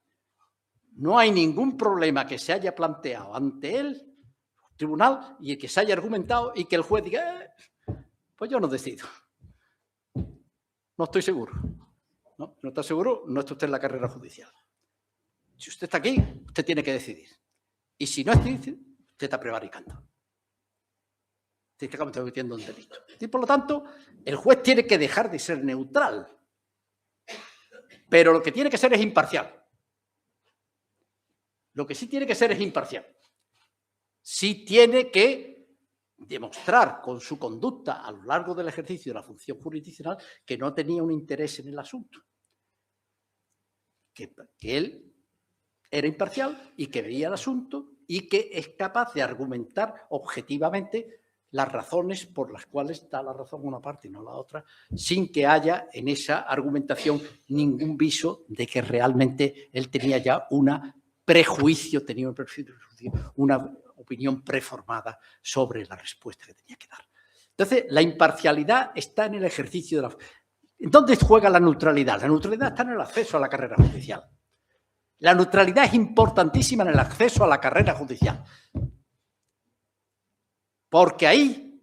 No hay ningún problema que se haya planteado ante él, el tribunal, y el que se haya argumentado y que el juez diga, pues yo no decido. No estoy seguro. No está seguro, no está usted en la carrera judicial. Si usted está aquí, usted tiene que decidir. Y si no decide, usted está prevaricando. Usted está cometiendo un delito. Y por lo tanto, el juez tiene que dejar de ser neutral. Pero lo que tiene que ser es imparcial. Lo que sí tiene que ser es imparcial. Sí tiene que demostrar con su conducta a lo largo del ejercicio de la función jurisdiccional que no tenía un interés en el asunto. Que él era imparcial y que veía el asunto y que es capaz de argumentar objetivamente las razones por las cuales da la razón una parte y no la otra, sin que haya en esa argumentación ningún viso de que realmente él tenía ya una prejuicio, tenía una opinión preformada sobre la respuesta que tenía que dar. Entonces, la imparcialidad está en el ejercicio de la... ¿Dónde juega la neutralidad? La neutralidad está en el acceso a la carrera judicial. La neutralidad es importantísima en el acceso a la carrera judicial. Porque ahí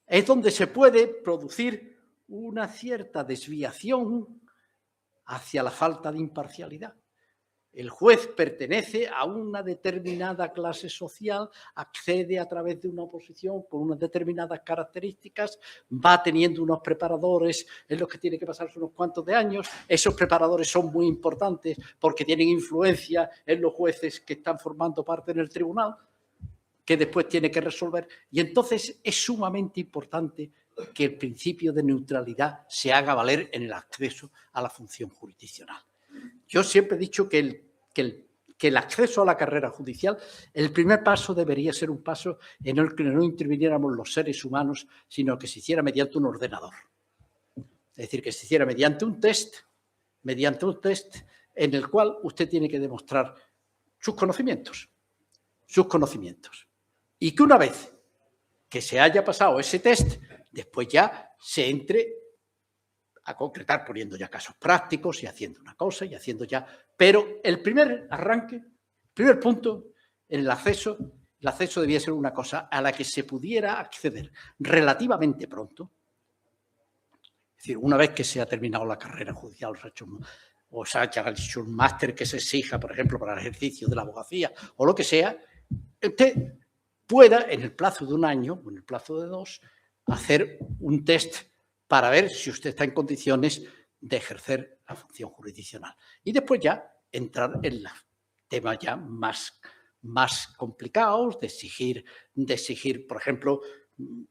es donde se puede producir una cierta desviación hacia la falta de imparcialidad. El juez pertenece a una determinada clase social, accede a través de una oposición con unas determinadas características, va teniendo unos preparadores en los que tiene que pasarse unos cuantos de años. Esos preparadores son muy importantes porque tienen influencia en los jueces que están formando parte en el tribunal, que después tiene que resolver. Y entonces es sumamente importante que el principio de neutralidad se haga valer en el acceso a la función jurisdiccional. Yo siempre he dicho que el acceso a la carrera judicial, el primer paso debería ser un paso en el que no interviniéramos los seres humanos, sino que se hiciera mediante un ordenador. Es decir, que se hiciera mediante un test en el cual usted tiene que demostrar sus conocimientos. sus conocimientos. Y que una vez que se haya pasado ese test, después ya se entre a concretar poniendo ya casos prácticos y haciendo una cosa y haciendo ya... Pero el primer arranque, el primer punto en el acceso debía ser una cosa a la que se pudiera acceder relativamente pronto. Es decir, una vez que se ha terminado la carrera judicial o se ha hecho un máster que se exija, por ejemplo, para el ejercicio de la abogacía o lo que sea, usted pueda, en el plazo de un año o en el plazo de 2, hacer un test para ver si usted está en condiciones de ejercer la función jurisdiccional. Y después ya entrar en los temas ya más complicados, de exigir, por ejemplo,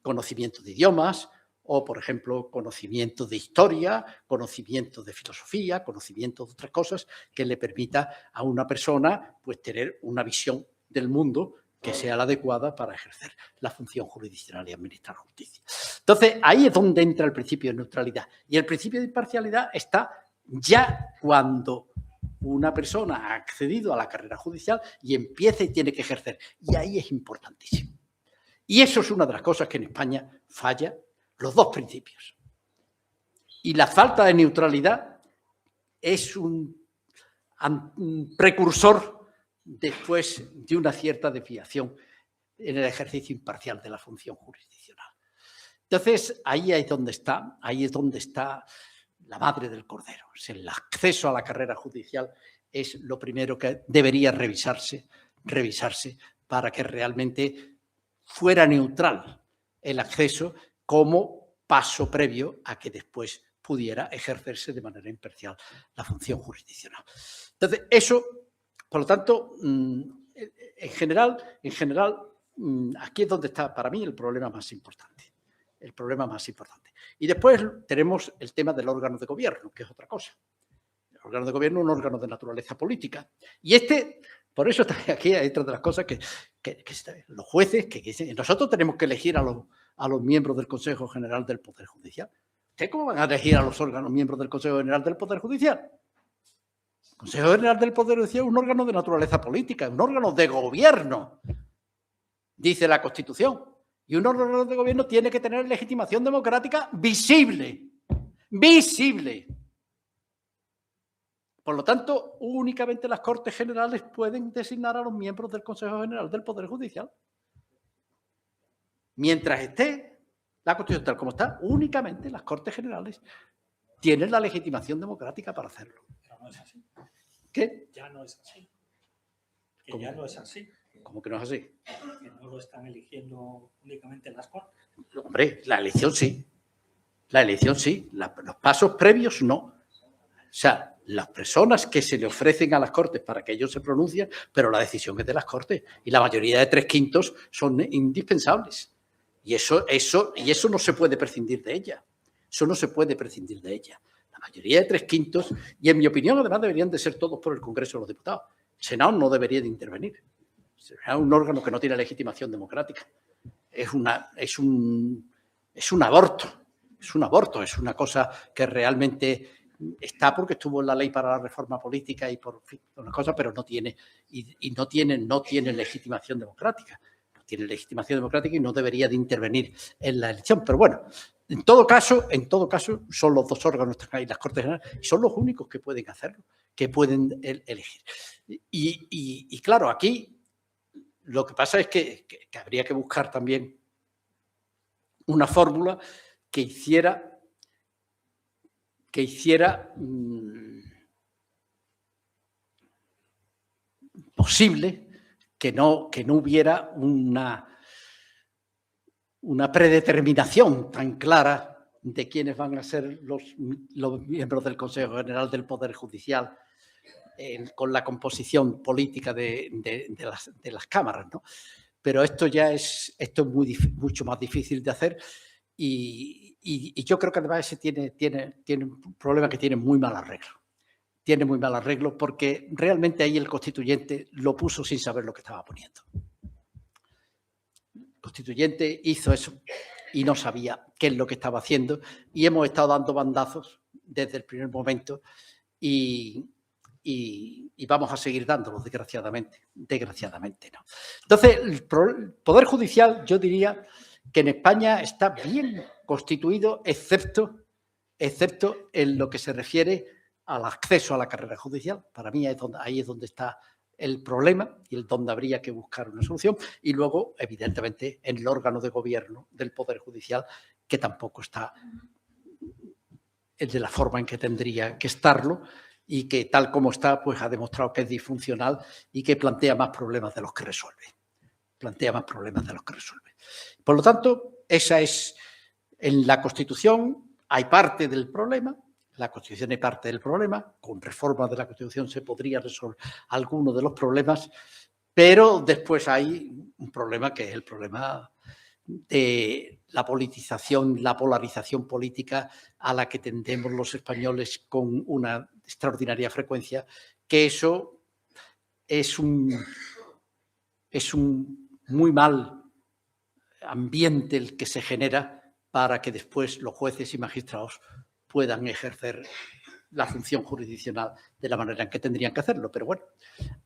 conocimiento de idiomas o, por ejemplo, conocimiento de historia, conocimiento de filosofía, conocimiento de otras cosas que le permita a una persona pues, tener una visión del mundo que sea la adecuada para ejercer la función jurisdiccional y administrar justicia. Entonces, ahí es donde entra el principio de neutralidad. Y el principio de imparcialidad está ya cuando una persona ha accedido a la carrera judicial y empieza y tiene que ejercer. Y ahí es importantísimo. Y eso es una de las cosas que en España falla, los dos principios. Y la falta de neutralidad es un precursor después de una cierta desviación en el ejercicio imparcial de la función jurisdiccional. Entonces, ahí es donde está la madre del cordero. O sea, el acceso a la carrera judicial es lo primero que debería revisarse para que realmente fuera neutral el acceso como paso previo a que después pudiera ejercerse de manera imparcial la función jurisdiccional. Entonces, eso... Por lo tanto, en general, aquí es donde está para mí el problema más importante. Y después tenemos el tema del órgano de gobierno, que es otra cosa. El órgano de gobierno es un órgano de naturaleza política. Y por eso aquí hay otra de las cosas que los jueces, que nosotros tenemos que elegir a los miembros del Consejo General del Poder Judicial. ¿Ustedes cómo van a elegir a los miembros del Consejo General del Poder Judicial? El Consejo General del Poder Judicial es un órgano de naturaleza política, es un órgano de gobierno, dice la Constitución. Y un órgano de gobierno tiene que tener legitimación democrática visible. Visible. Por lo tanto, únicamente las Cortes Generales pueden designar a los miembros del Consejo General del Poder Judicial. Mientras esté la Constitución tal como está, únicamente las Cortes Generales tienen la legitimación democrática para hacerlo. No es así. ¿Qué? Ya no es así. Que ya no es así. ¿Cómo que no es así? Que no lo están eligiendo únicamente las Cortes. Hombre, la elección sí. La elección sí. Los pasos previos no. O sea, las personas que se le ofrecen a las Cortes para que ellos se pronuncien, pero la decisión es de las Cortes. Y la mayoría de 3/5 son indispensables. Y eso no se puede prescindir de ella. Eso no se puede prescindir de ella. La mayoría de 3/5, y en mi opinión, además, deberían de ser todos por el Congreso de los Diputados. El Senado no debería de intervenir. Es un órgano que no tiene legitimación democrática. Es un aborto. Es un aborto. Es una cosa que realmente está porque estuvo en la ley para la reforma política y por una cosa, pero no tiene legitimación democrática. No tiene legitimación democrática y no debería de intervenir en la elección. Pero bueno, en todo caso, son los dos órganos y las Cortes Generales, y son los únicos que pueden hacerlo, que pueden elegir. Y claro, aquí lo que pasa es que habría que buscar también una fórmula que hiciera posible que no hubiera una predeterminación tan clara de quiénes van a ser los miembros del Consejo General del Poder Judicial con la composición política de las cámaras, ¿no? Pero esto es mucho más difícil de hacer y yo creo que además ese tiene un problema que tiene muy mal arreglo. Tiene muy mal arreglo porque realmente ahí el constituyente lo puso sin saber lo que estaba poniendo. El constituyente hizo eso y no sabía qué es lo que estaba haciendo y hemos estado dando bandazos desde el primer momento y y vamos a seguir dándolo, desgraciadamente. Desgraciadamente, ¿no? Entonces, el Poder Judicial, yo diría que en España está bien constituido, excepto en lo que se refiere al acceso a la carrera judicial. Para mí ahí es donde está el problema y donde habría que buscar una solución. Y luego, evidentemente, en el órgano de gobierno del Poder Judicial, que tampoco está de la forma en que tendría que estarlo y que, tal como está, pues ha demostrado que es disfuncional y que plantea más problemas de los que resuelve. Por lo tanto, esa es, en la Constitución hay parte del problema. La Constitución es parte del problema. Con reformas de la Constitución se podría resolver algunos de los problemas, pero después hay un problema que es el problema de la politización, la polarización política a la que tendemos los españoles con una extraordinaria frecuencia, que eso es un muy mal ambiente el que se genera para que después los jueces y magistrados puedan ejercer la función jurisdiccional de la manera en que tendrían que hacerlo. Pero bueno,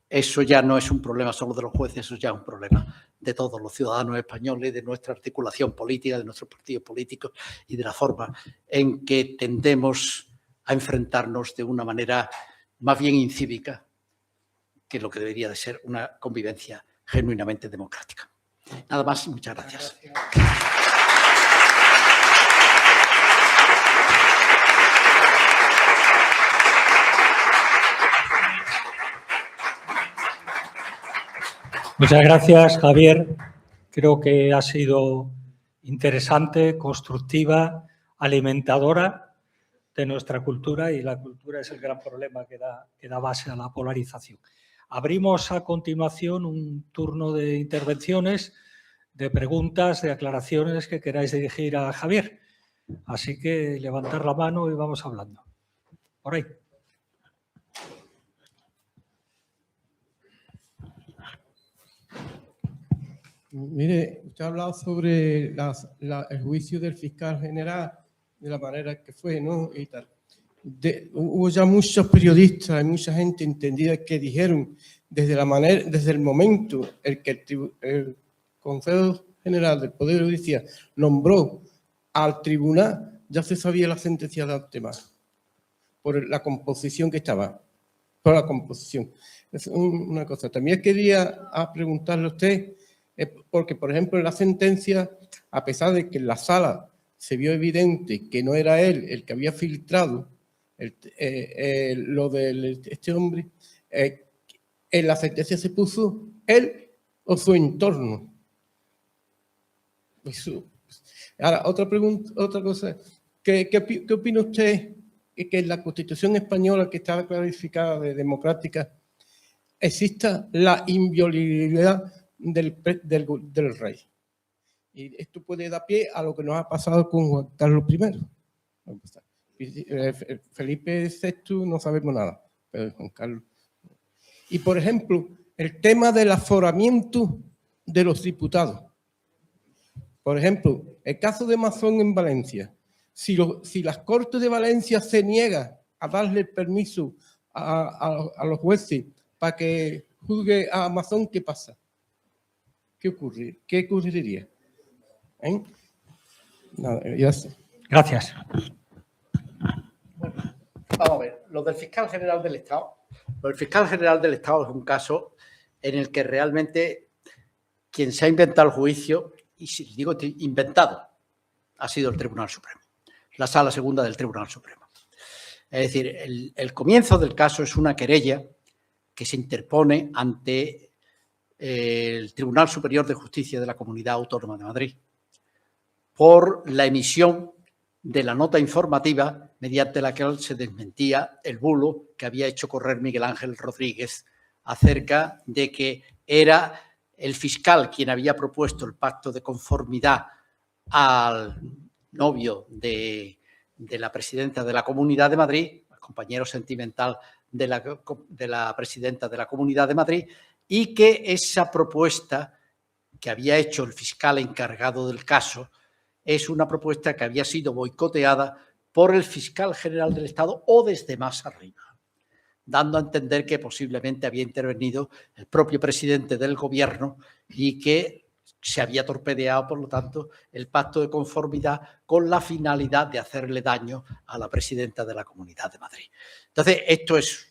eso ya no es un problema solo de los jueces, eso ya es un problema de todos los ciudadanos españoles, de nuestra articulación política, de nuestros partidos políticos y de la forma en que tendemos a enfrentarnos de una manera más bien incívica que lo que debería de ser una convivencia genuinamente democrática. Nada más, muchas gracias. Muchas gracias, Javier. Creo que ha sido interesante, constructiva, alimentadora de nuestra cultura, y la cultura es el gran problema que da base a la polarización. Abrimos a continuación un turno de intervenciones, de preguntas, de aclaraciones que queráis dirigir a Javier. Así que levantar la mano y vamos hablando. Por ahí. Mire, usted ha hablado sobre el juicio del fiscal general, de la manera que fue, ¿no? Y tal. Hubo ya muchos periodistas y mucha gente entendida que dijeron desde el momento en que el Consejo General del Poder Judicial nombró al tribunal, ya se sabía la sentencia de antemano, por la composición que estaba, por la composición. Es una cosa. También quería preguntarle a usted, porque, por ejemplo, en la sentencia, a pesar de que en la sala se vio evidente que no era él el que había filtrado lo de este hombre, en la sentencia se puso él o su entorno. Ahora, otra pregunta, otra cosa. ¿Qué opina usted que en la Constitución española, que está clarificada de democrática, exista la inviolabilidad del rey? Y esto puede dar pie a lo que nos ha pasado con Juan Carlos I. Felipe VI no sabemos nada, pero Juan Carlos. Y, por ejemplo, el tema del aforamiento de los diputados. Por ejemplo, el caso de Mazón en Valencia. Si las Cortes de Valencia se niegan a darle el permiso a los jueces para que juzgue a Mazón, ¿qué pasa? ¿Qué ocurriría? Nada, Gracias. Bueno, vamos a ver, lo del fiscal general del Estado. El fiscal general del Estado es un caso en el que realmente quien se ha inventado el juicio, y si digo inventado, ha sido el Tribunal Supremo, la Sala Segunda del Tribunal Supremo. Es decir, el comienzo del caso es una querella que se interpone ante el Tribunal Superior de Justicia de la Comunidad Autónoma de Madrid por la emisión de la nota informativa mediante la que se desmentía el bulo que había hecho correr Miguel Ángel Rodríguez acerca de que era el fiscal quien había propuesto el pacto de conformidad al novio de la presidenta de la Comunidad de Madrid, el compañero sentimental de la presidenta de la Comunidad de Madrid, y que esa propuesta que había hecho el fiscal encargado del caso es una propuesta que había sido boicoteada por el fiscal general del Estado o desde más arriba. dando a entender que posiblemente había intervenido el propio presidente del gobierno y que se había torpedeado, por lo tanto, el pacto de conformidad con la finalidad de hacerle daño a la presidenta de la Comunidad de Madrid. Entonces, esto es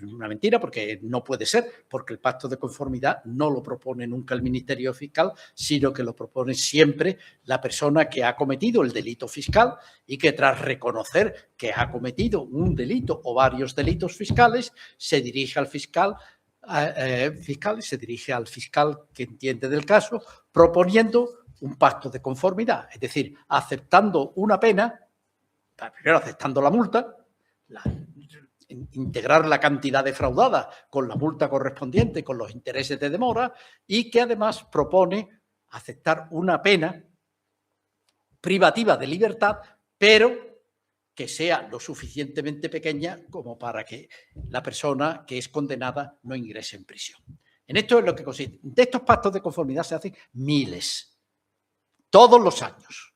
una mentira, porque no puede ser, porque el pacto de conformidad no lo propone nunca el Ministerio Fiscal, sino que lo propone siempre la persona que ha cometido el delito fiscal y que, tras reconocer que ha cometido un delito o varios delitos fiscales, se dirige al fiscal y se dirige al fiscal que entiende del caso, proponiendo un pacto de conformidad, es decir, aceptando una pena, primero aceptando la multa, integrar la cantidad defraudada con la multa correspondiente, con los intereses de demora, y que además propone aceptar una pena privativa de libertad, pero que sea lo suficientemente pequeña como para que la persona que es condenada no ingrese en prisión. En esto es lo que consiste. De estos pactos de conformidad se hacen miles, todos los años.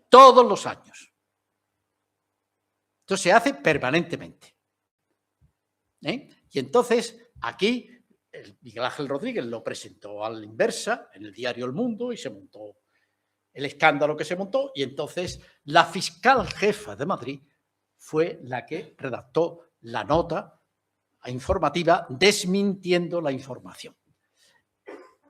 Todos los años. Esto se hace permanentemente. Y entonces aquí Miguel Ángel Rodríguez lo presentó a la inversa en el diario El Mundo y se montó el escándalo que se montó, y entonces la fiscal jefa de Madrid fue la que redactó la nota informativa desmintiendo la información.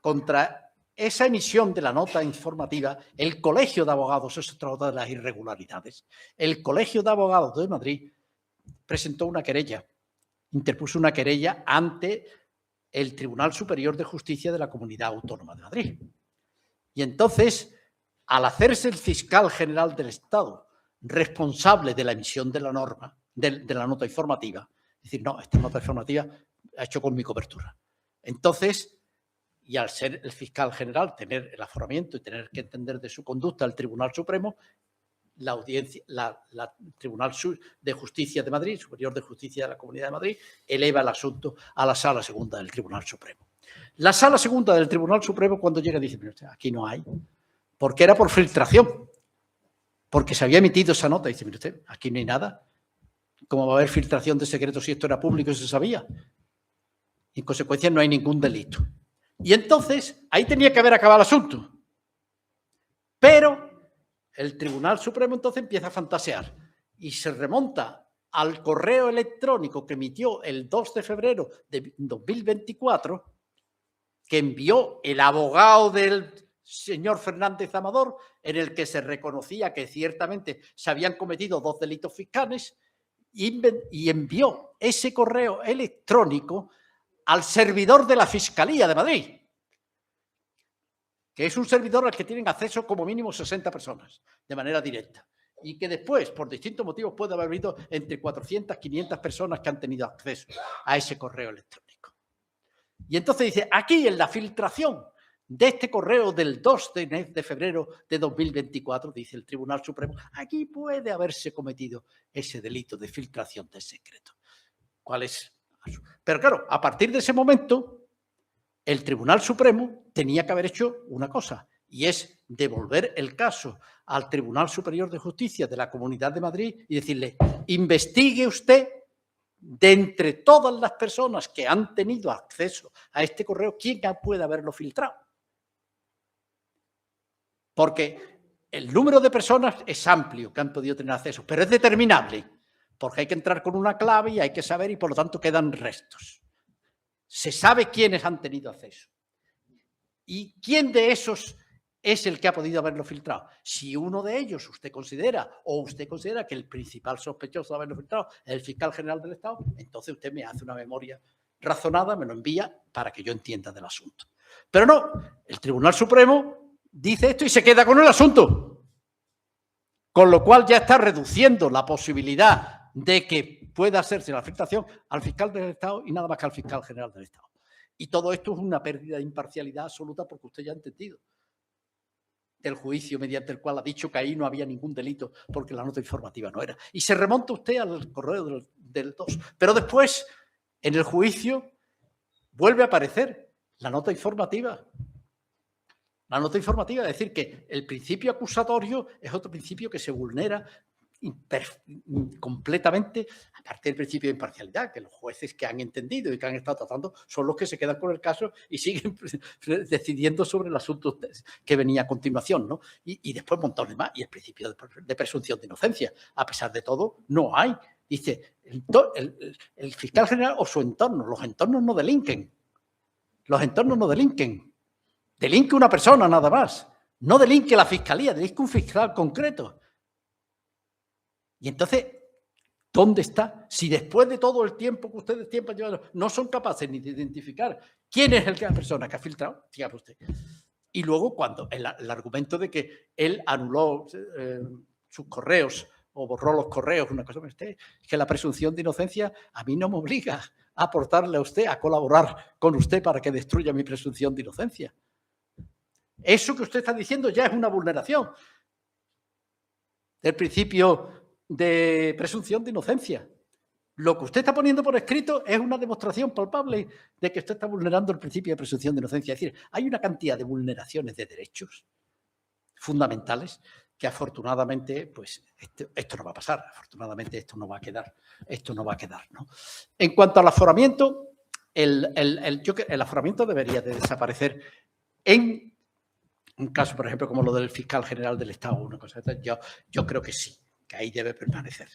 Contra esa emisión de la nota informativa, el Colegio de Abogados, eso es otra de las irregularidades, el Colegio de Abogados de Madrid presentó una querella, interpuso una querella ante el Tribunal Superior de Justicia de la Comunidad Autónoma de Madrid. Y entonces, al hacerse el fiscal general del Estado responsable de la emisión de la norma, de la nota informativa, es decir, no, esta nota informativa ha hecho con mi cobertura. Entonces, y al ser el fiscal general, tener el aforamiento y tener que entender de su conducta el Tribunal Supremo, la audiencia, la Tribunal de Justicia de Madrid, Superior de Justicia de la Comunidad de Madrid, eleva el asunto a la Sala Segunda del Tribunal Supremo. La Sala Segunda del Tribunal Supremo, cuando llega, dice, aquí no hay, porque era por filtración, porque se había emitido esa nota. Y dice, mire usted, aquí no hay nada. ¿Cómo va a haber filtración de secretos si esto era público y se sabía? En consecuencia, no hay ningún delito. Y entonces, ahí tenía que haber acabado el asunto. Pero el Tribunal Supremo entonces empieza a fantasear y se remonta al correo electrónico que emitió el 2 de febrero de 2024, que envió el abogado del señor Fernández Amador, en el que se reconocía que ciertamente se habían cometido 2 delitos fiscales, y envió ese correo electrónico al servidor de la Fiscalía de Madrid, que es un servidor al que tienen acceso como mínimo 60 personas de manera directa, y que después, por distintos motivos, puede haber habido entre 400 y 500 personas que han tenido acceso a ese correo electrónico. Y entonces dice, aquí en la filtración de este correo del 2 de febrero de 2024, dice el Tribunal Supremo, aquí puede haberse cometido ese delito de filtración de secreto. ¿Cuál es? Pero claro, a partir de ese momento, el Tribunal Supremo tenía que haber hecho una cosa, y es devolver el caso al Tribunal Superior de Justicia de la Comunidad de Madrid y decirle, investigue usted de entre todas las personas que han tenido acceso a este correo, ¿quién puede haberlo filtrado? Porque el número de personas es amplio que han podido tener acceso, pero es determinable, porque hay que entrar con una clave y hay que saber, y por lo tanto quedan restos. Se sabe quiénes han tenido acceso. ¿Y quién de esos es el que ha podido haberlo filtrado? Si uno de ellos usted considera que el principal sospechoso de haberlo filtrado es el fiscal general del Estado, entonces usted me hace una memoria razonada, me lo envía para que yo entienda del asunto. Pero no, el Tribunal Supremo dice esto y se queda con el asunto. Con lo cual ya está reduciendo la posibilidad de que pueda hacerse la filtración al fiscal del Estado y nada más que al fiscal general del Estado. Y todo esto es una pérdida de imparcialidad absoluta, porque usted ya ha entendido del juicio mediante el cual ha dicho que ahí no había ningún delito porque la nota informativa no era. Y se remonta usted al correo del 2. Pero después, en el juicio, vuelve a aparecer la nota informativa. La nota informativa, es decir, que el principio acusatorio es otro principio que se vulnera completamente, aparte del principio de imparcialidad, que los jueces que han entendido y que han estado tratando son los que se quedan con el caso y siguen decidiendo sobre el asunto que venía a continuación, ¿no? Y después montones más. Y el principio de presunción de inocencia. A pesar de todo, no hay. Dice, el fiscal general o su entorno. Los entornos no delinquen. Los entornos no delinquen. Delinque una persona nada más. No delinque la fiscalía, delinque un fiscal concreto. Y entonces, ¿dónde está? Si después de todo el tiempo que ustedes tiempo llevan, no son capaces ni de identificar quién es la persona que ha filtrado, fíjate usted. Y luego cuando el argumento de que él anuló sus correos o borró los correos, una cosa que la presunción de inocencia a mí no me obliga a aportarle a usted, a colaborar con usted para que destruya mi presunción de inocencia. Eso que usted está diciendo ya es una vulneración del principio de presunción de inocencia. Lo que usted está poniendo por escrito es una demostración palpable de que usted está vulnerando el principio de presunción de inocencia. Es decir, hay una cantidad de vulneraciones de derechos fundamentales que afortunadamente, pues esto no va a pasar. Afortunadamente esto no va a quedar. Esto no va a quedar, ¿no? En cuanto al aforamiento, el aforamiento debería de desaparecer en un caso, por ejemplo, como lo del fiscal general del Estado, una cosa así. Yo creo que sí, que ahí debe permanecer.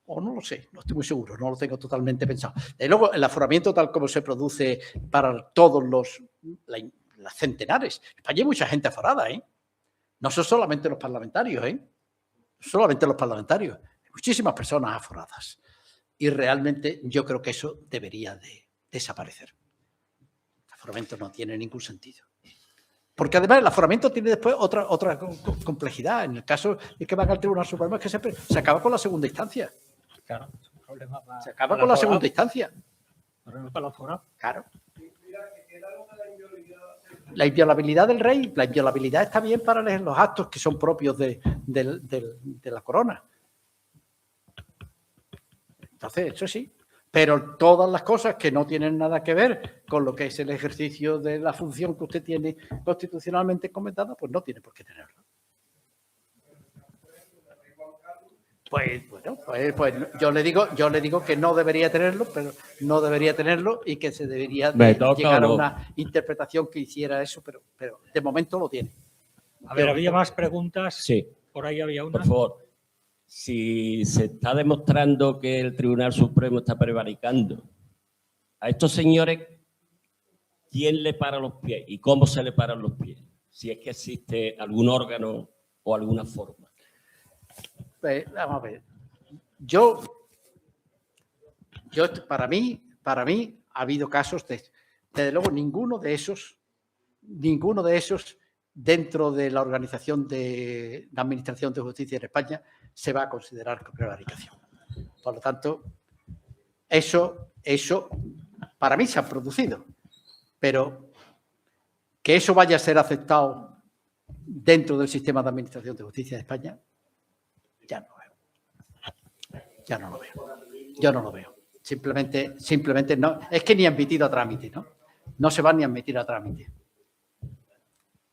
O no lo sé, no estoy muy seguro, no lo tengo totalmente pensado. Y luego, el aforamiento tal como se produce para todos las centenares. En España hay mucha gente aforada, ¿eh? No son solamente los parlamentarios, ¿eh? No solamente los parlamentarios. Hay muchísimas personas aforadas. Y realmente yo creo que eso debería de desaparecer. El aforamiento no tiene ningún sentido. Porque además el aforamiento tiene después otra complejidad. En el caso de que van al Tribunal Supremo es que se acaba con la segunda instancia. Claro, se acaba con la segunda instancia. Claro. La inviolabilidad del rey, la inviolabilidad está bien para los actos que son propios de la corona. Entonces, eso sí. Pero todas las cosas que no tienen nada que ver con lo que es el ejercicio de la función que usted tiene constitucionalmente encomendada, pues no tiene por qué tenerlo. Pues bueno, pues yo le digo que no debería tenerlo, pero no debería tenerlo y que se debería llegar a una interpretación que hiciera eso, pero de momento lo tiene. A ver, ¿había más preguntas? Sí. Por ahí había una. Por favor. Si se está demostrando que el Tribunal Supremo está prevaricando, a estos señores, ¿quién le para los pies y cómo se le paran los pies? Si es que existe algún órgano o alguna forma. Vamos a ver. Para mí ha habido casos desde luego ninguno de esos dentro de la Organización de la Administración de Justicia en España se va a considerar prevaricación. Por lo tanto, eso para mí se ha producido, pero que eso vaya a ser aceptado dentro del sistema de Administración de Justicia de España, ya no lo veo. Yo no lo veo. Simplemente no, es que ni admitido a trámite, ¿no? No se va ni a admitir a trámite.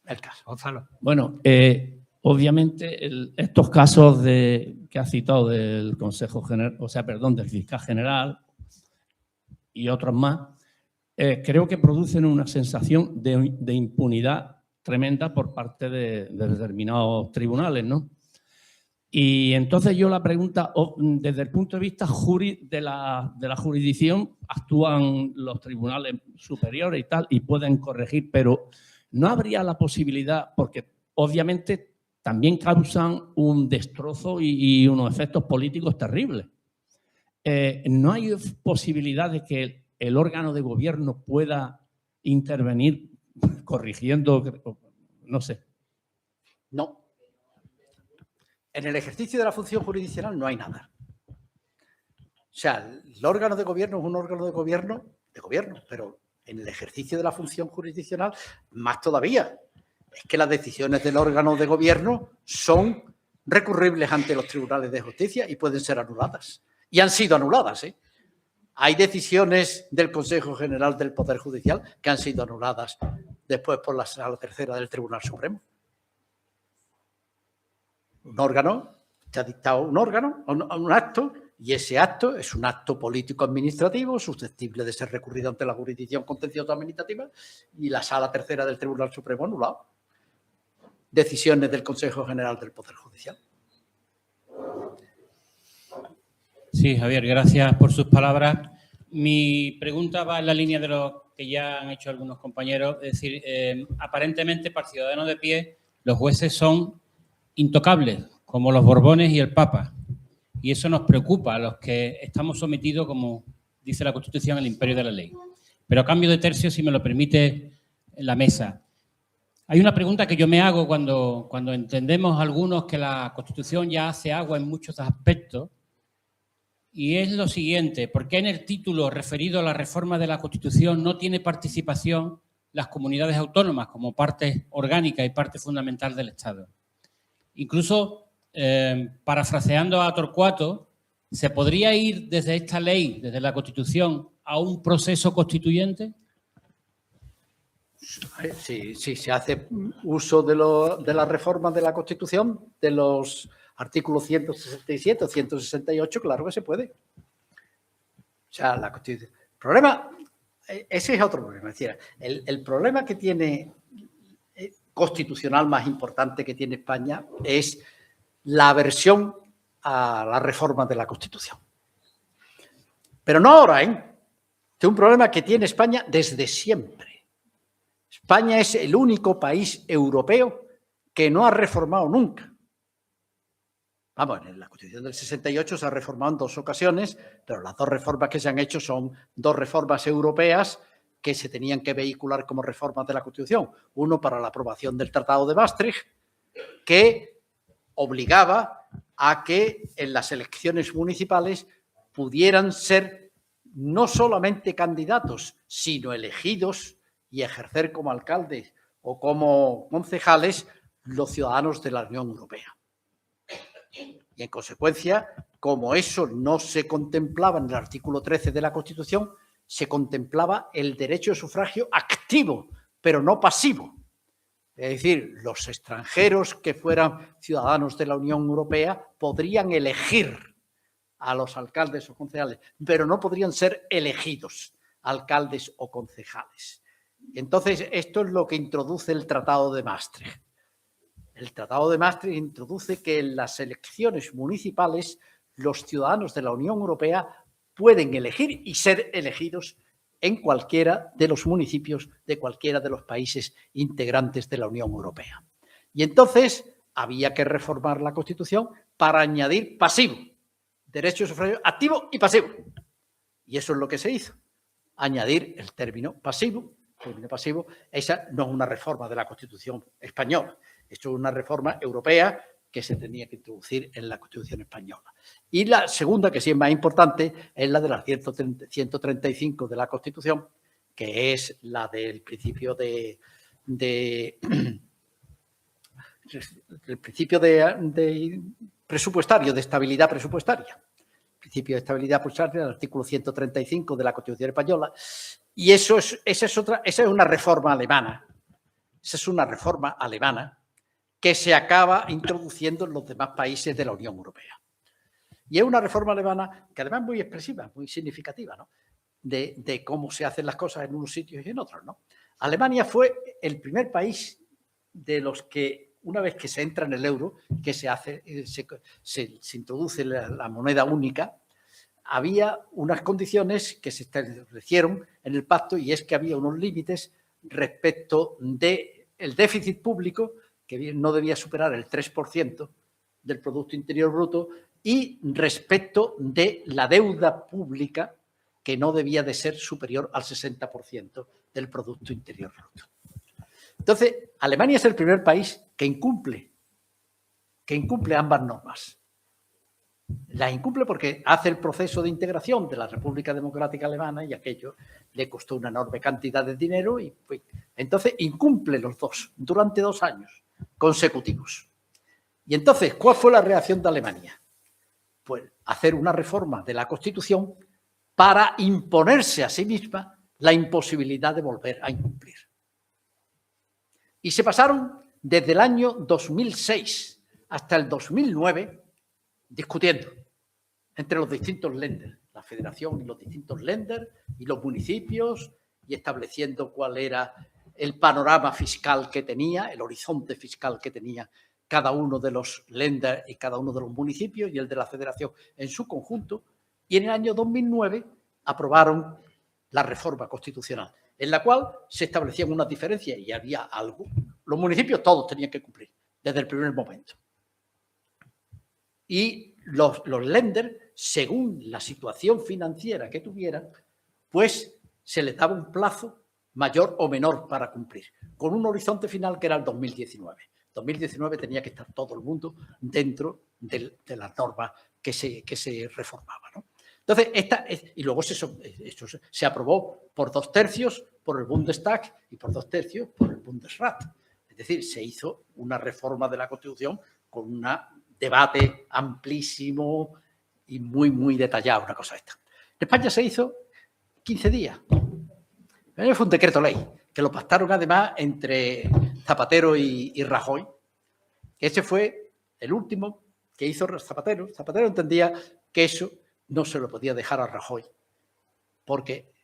El caso. Gonzalo. Bueno, obviamente estos casos que ha citado del Consejo General, del Fiscal General y otros más, creo que producen una sensación de impunidad tremenda por parte de determinados tribunales, ¿no? Y entonces yo la pregunta, desde el punto de vista de la jurisdicción, actúan los tribunales superiores y tal, y pueden corregir, pero no habría la posibilidad, porque obviamente también causan un destrozo y unos efectos políticos terribles. ¿No hay posibilidad de que el órgano de gobierno pueda intervenir corrigiendo? No sé. No. En el ejercicio de la función jurisdiccional no hay nada. O sea, el órgano de gobierno es un órgano de gobierno, pero en el ejercicio de la función jurisdiccional, más todavía. Es que las decisiones del órgano de gobierno son recurribles ante los tribunales de justicia y pueden ser anuladas. Y han sido anuladas, ¿eh? Hay decisiones del Consejo General del Poder Judicial que han sido anuladas después por la Sala Tercera del Tribunal Supremo. Un órgano Se ha dictado un órgano, un acto, y ese acto es un acto político-administrativo susceptible de ser recurrido ante la jurisdicción contenciosa administrativa y la Sala Tercera del Tribunal Supremo anulado. Decisiones del Consejo General del Poder Judicial. Sí, Javier, gracias por sus palabras. Mi pregunta va en la línea de lo que ya han hecho algunos compañeros. Es decir, aparentemente para Ciudadanos de Pie los jueces son intocables, como los Borbones y el Papa. Y eso nos preocupa a los que estamos sometidos, como dice la Constitución, al imperio de la ley. Pero a cambio de tercio, si me lo permite, en la mesa. Hay una pregunta que yo me hago cuando entendemos algunos que la Constitución ya hace agua en muchos aspectos, y es lo siguiente: ¿por qué en el título referido a la reforma de la Constitución no tiene participación las comunidades autónomas como parte orgánica y parte fundamental del Estado? Incluso, parafraseando a Torcuato, ¿se podría ir desde esta ley, desde la Constitución, a un proceso constituyente? Sí, se hace uso de la reforma de la Constitución, de los artículos 167 o 168, claro que se puede. O sea, la Constitución. El problema, ese es otro problema. Es decir, el problema que tiene constitucional más importante que tiene España es la aversión a la reforma de la Constitución. Pero no ahora, ¿eh? Es un problema que tiene España desde siempre. España es el único país europeo que no ha reformado nunca. Vamos, en la Constitución del 68 se ha reformado en 2 ocasiones, pero las 2 reformas que se han hecho son 2 reformas europeas que se tenían que vehicular como reformas de la Constitución. Uno para la aprobación del Tratado de Maastricht, que obligaba a que en las elecciones municipales pudieran ser no solamente candidatos, sino elegidos y ejercer como alcaldes o como concejales los ciudadanos de la Unión Europea. Y, en consecuencia, como eso no se contemplaba en el artículo 13 de la Constitución, se contemplaba el derecho de sufragio activo, pero no pasivo. Es decir, los extranjeros que fueran ciudadanos de la Unión Europea podrían elegir a los alcaldes o concejales, pero no podrían ser elegidos alcaldes o concejales. Entonces, esto es lo que introduce el Tratado de Maastricht. El Tratado de Maastricht introduce que en las elecciones municipales los ciudadanos de la Unión Europea pueden elegir y ser elegidos en cualquiera de los municipios de cualquiera de los países integrantes de la Unión Europea. Y entonces había que reformar la Constitución para añadir pasivo, derecho de sufragio activo y pasivo. Y eso es lo que se hizo, añadir el término pasivo. Esa no es una reforma de la Constitución española, esto es una reforma europea que se tenía que introducir en la Constitución española. Y la segunda, que sí es más importante, es la de la 135 de la Constitución, que es la del principio de presupuestario, de estabilidad presupuestaria. El principio de estabilidad presupuestaria, el artículo 135 de la Constitución española. Y esa es una reforma alemana. Esa es una reforma alemana que se acaba introduciendo en los demás países de la Unión Europea. Y es una reforma alemana que además es muy expresiva, muy significativa, ¿no? de cómo se hacen las cosas en unos sitios y en otros, ¿no? Alemania fue el primer país de los que, una vez que se entra en el euro, que se introduce la moneda única, había unas condiciones que se establecieron en el pacto, y es que había unos límites respecto del déficit público, que no debía superar el 3% del Producto Interior Bruto, y respecto de la deuda pública, que no debía de ser superior al 60% del Producto Interior Bruto. Entonces, Alemania es el primer país que incumple ambas normas. Las incumple porque hace el proceso de integración de la República Democrática Alemana, y aquello le costó una enorme cantidad de dinero, y pues, entonces incumple los dos durante 2 años consecutivos. Y entonces, ¿cuál fue la reacción de Alemania? Pues hacer una reforma de la Constitución para imponerse a sí misma la imposibilidad de volver a incumplir. Y se pasaron desde el año 2006 hasta el 2009 discutiendo entre los distintos lenders, la federación y los distintos lenders y los municipios, y estableciendo cuál era el panorama fiscal que tenía, el horizonte fiscal que tenía cada uno de los lenders y cada uno de los municipios y el de la federación en su conjunto. Y en el año 2009 aprobaron la reforma constitucional, en la cual se establecían unas diferencias y había algo. Los municipios todos tenían que cumplir desde el primer momento. Y los lenders, según la situación financiera que tuvieran, pues se les daba un plazo mayor o menor para cumplir, con un horizonte final que era el 2019. 2019 tenía que estar todo el mundo dentro de las normas que se reformaban, ¿no? Entonces, y luego esto se aprobó por 2/3 por el Bundestag y por 2/3 por el Bundesrat. Es decir, se hizo una reforma de la Constitución con un debate amplísimo y muy, muy detallado, una cosa esta. En España se hizo 15 días. Fue un decreto ley, que lo pactaron además entre Zapatero y Rajoy. Ese fue el último que hizo Zapatero. Zapatero entendía que eso no se lo podía dejar a Rajoy, porque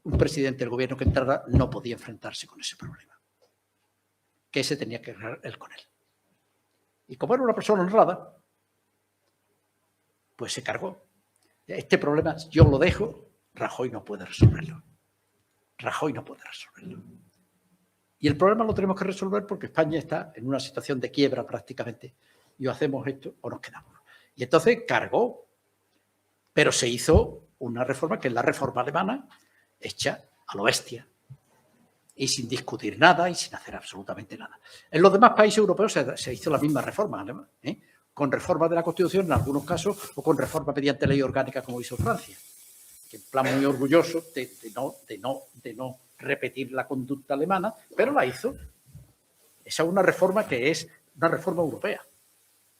un presidente del gobierno que entrara no podía enfrentarse con ese problema, que ese tenía que arreglar él con él. Y como era una persona honrada, pues se cargó. Este problema yo lo dejo, Rajoy no puede resolverlo. Rajoy no puede resolverlo. Y el problema lo tenemos que resolver porque España está en una situación de quiebra prácticamente. Y o hacemos esto o nos quedamos. Y entonces cargó. Pero se hizo una reforma que es la reforma alemana, hecha a lo bestia. Y sin discutir nada y sin hacer absolutamente nada. En los demás países europeos se hizo la misma reforma, con reforma de la Constitución en algunos casos o con reforma mediante ley orgánica como hizo Francia. Que en plan muy orgulloso de no repetir la conducta alemana, pero la hizo. Esa es una reforma que es una reforma europea,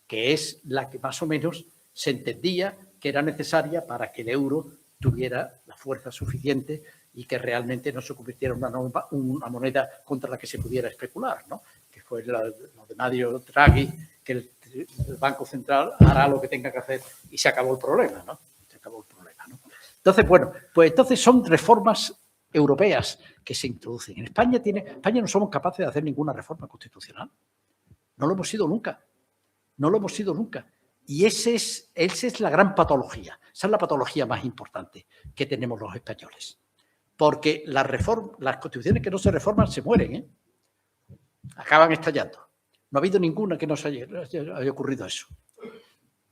que es la que más o menos se entendía que era necesaria para que el euro tuviera la fuerza suficiente y que realmente no se convirtiera en una moneda contra la que se pudiera especular, ¿no? Que fue lo de Mario Draghi, que el Banco Central hará lo que tenga que hacer y se acabó el problema, ¿no? Se acabó el problema, ¿no? Entonces, bueno, pues entonces son reformas europeas que se introducen. En España no somos capaces de hacer ninguna reforma constitucional. No lo hemos sido nunca. No lo hemos sido nunca. Y esa es la gran patología. Esa es la patología más importante que tenemos los españoles. Porque las constituciones que no se reforman se mueren, ¿eh? Acaban estallando. No ha habido ninguna que no se haya ocurrido eso.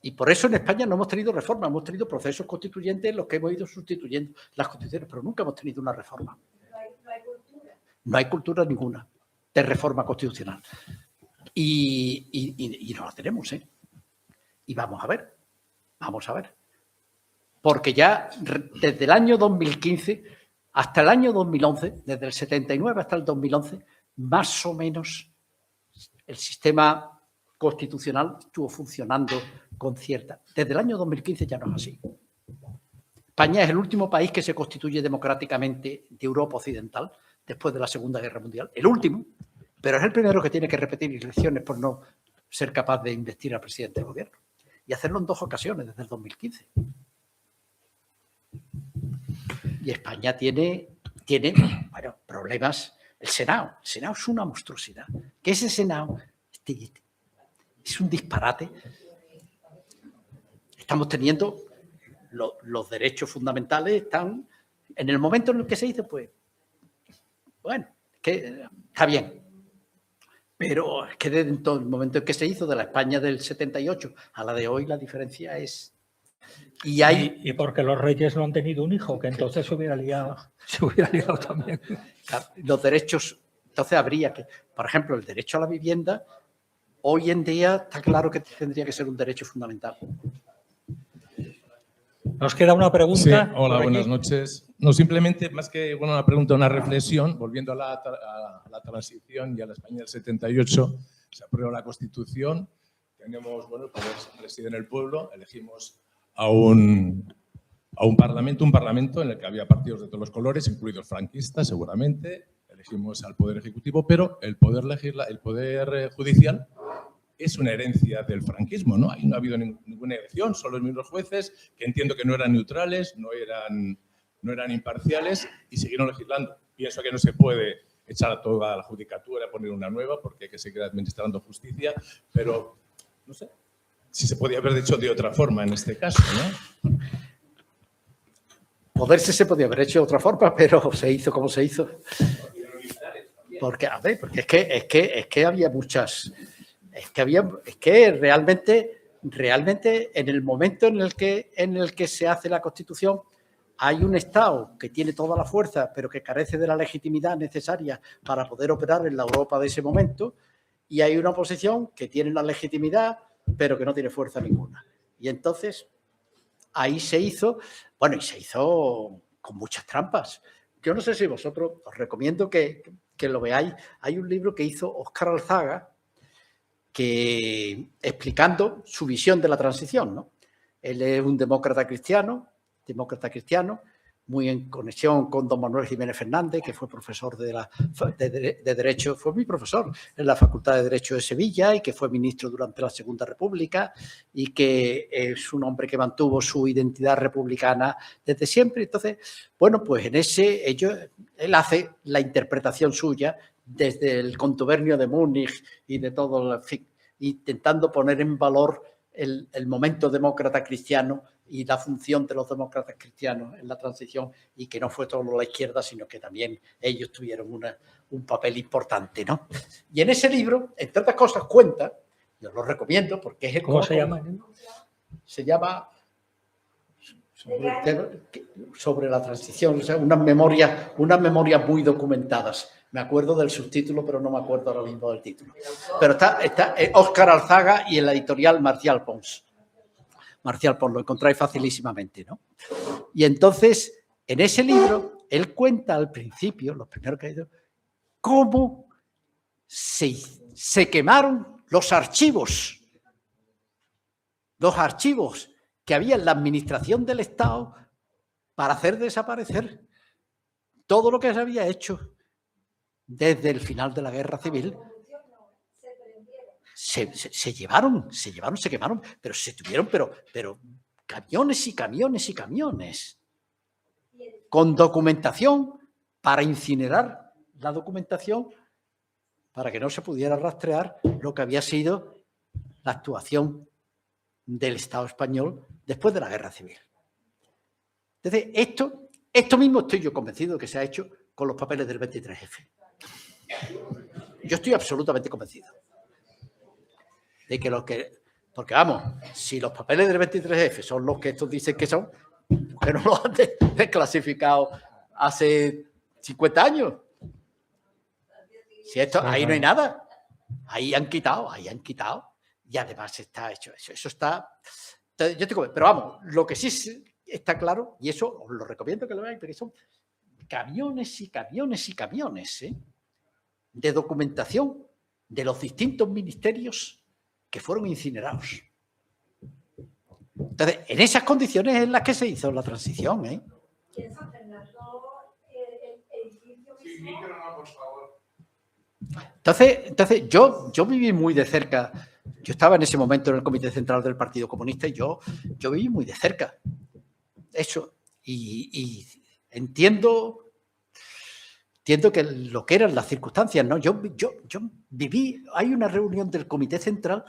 Y por eso en España no hemos tenido reformas, hemos tenido procesos constituyentes en los que hemos ido sustituyendo las constituciones, pero nunca hemos tenido una reforma. No hay cultura ninguna de reforma constitucional. Y no la tenemos, ¿eh? Y vamos a ver. Porque ya desde el año 2015 hasta el año 2011, desde el 79 hasta el 2011, más o menos el sistema constitucional estuvo funcionando con cierta... Desde el año 2015 ya no es así. España es el último país que se constituye democráticamente de Europa Occidental después de la Segunda Guerra Mundial. El último, pero es el primero que tiene que repetir elecciones por no ser capaz de investir al presidente del gobierno. Y hacerlo en 2 ocasiones desde el 2015. Y España tiene problemas. El Senado es una monstruosidad. Que ese Senado es un disparate. Estamos teniendo los derechos fundamentales, están en el momento en el que se dice, pues, bueno, que está bien. Pero es que desde todo el momento en que se hizo de la España del 78 a la de hoy, la diferencia es... Y porque los reyes no han tenido un hijo, que entonces se hubiera liado también. Claro, los derechos, entonces habría que, por ejemplo, el derecho a la vivienda, hoy en día está claro que tendría que ser un derecho fundamental. Nos queda una pregunta. Sí, hola, buenas noches. No, simplemente, más que una pregunta, una reflexión, volviendo a la transición y a la España del 78, se aprueba la Constitución, tenemos, bueno, el poder reside en el pueblo, elegimos a un parlamento en el que había partidos de todos los colores, incluidos franquistas, seguramente, elegimos al Poder Ejecutivo, pero el Poder Judicial es una herencia del franquismo, ¿no? Ahí no ha habido ninguna elección, son los mismos jueces, que entiendo que no eran neutrales, no eran imparciales y siguieron legislando. Pienso que no se puede echar a toda la judicatura, poner una nueva, porque hay que seguir administrando justicia, pero no sé si se podía haber hecho de otra forma en este caso, ¿no? Poderse se podía haber hecho de otra forma, pero se hizo como se hizo. Porque, a ver, porque es que había muchas... Es que realmente en el momento en el que se hace la Constitución hay un Estado que tiene toda la fuerza, pero que carece de la legitimidad necesaria para poder operar en la Europa de ese momento, y hay una oposición que tiene la legitimidad, pero que no tiene fuerza ninguna. Y entonces ahí se hizo, bueno, y se hizo con muchas trampas. Yo no sé si vosotros, os recomiendo que lo veáis. Hay un libro que hizo Óscar Alzaga, que explicando su visión de la transición, ¿no? Él es un demócrata cristiano, muy en conexión con don Manuel Jiménez Fernández, que fue profesor de Derecho, fue mi profesor en la Facultad de Derecho de Sevilla y que fue ministro durante la Segunda República y que es un hombre que mantuvo su identidad republicana desde siempre. Entonces, bueno, pues en él hace la interpretación suya desde el contubernio de Múnich y de todo, intentando poner en valor el momento demócrata cristiano y la función de los demócratas cristianos en la transición, y que no fue solo la izquierda, sino que también ellos tuvieron un papel importante, ¿no? Y en ese libro, entre otras cosas, cuenta, yo lo recomiendo porque es... ¿Cómo se llama? Se llama sobre la transición, o sea, unas memorias muy documentadas. Me acuerdo del subtítulo, pero no me acuerdo ahora mismo del título. Pero está Óscar Alzaga y en la editorial Marcial Pons. Marcial Pons, lo encontráis facilísimamente, ¿no? Y entonces, en ese libro, él cuenta al principio, los primeros que ha ido, cómo se quemaron los archivos que había en la administración del Estado para hacer desaparecer todo lo que se había hecho desde el final de la Guerra Civil. Se quemaron, pero se tuvieron, pero camiones y camiones y camiones, con documentación para incinerar la documentación para que no se pudiera rastrear lo que había sido la actuación del Estado español después de la Guerra Civil. Entonces, esto mismo estoy yo convencido de que se ha hecho con los papeles del 23F. Yo estoy absolutamente convencido de que porque vamos, si los papeles del 23F son los que estos dicen que son, ¿por qué no los han desclasificado hace 50 años? Si esto, ahí no hay nada. Ahí han quitado. Y además está hecho eso. Eso está... Yo te comento, pero vamos, lo que sí está claro, y eso os lo recomiendo que lo veáis, porque son camiones y camiones y camiones, de documentación de los distintos ministerios que fueron incinerados. Entonces, en esas condiciones en las que se hizo la transición, ¿Quieres Fernando el edificio mismo? Por favor. Entonces yo viví muy de cerca. Yo estaba en ese momento en el Comité Central del Partido Comunista y yo viví muy de cerca eso. Y entiendo que lo que eran las circunstancias, ¿no? Yo viví, hay una reunión del Comité Central,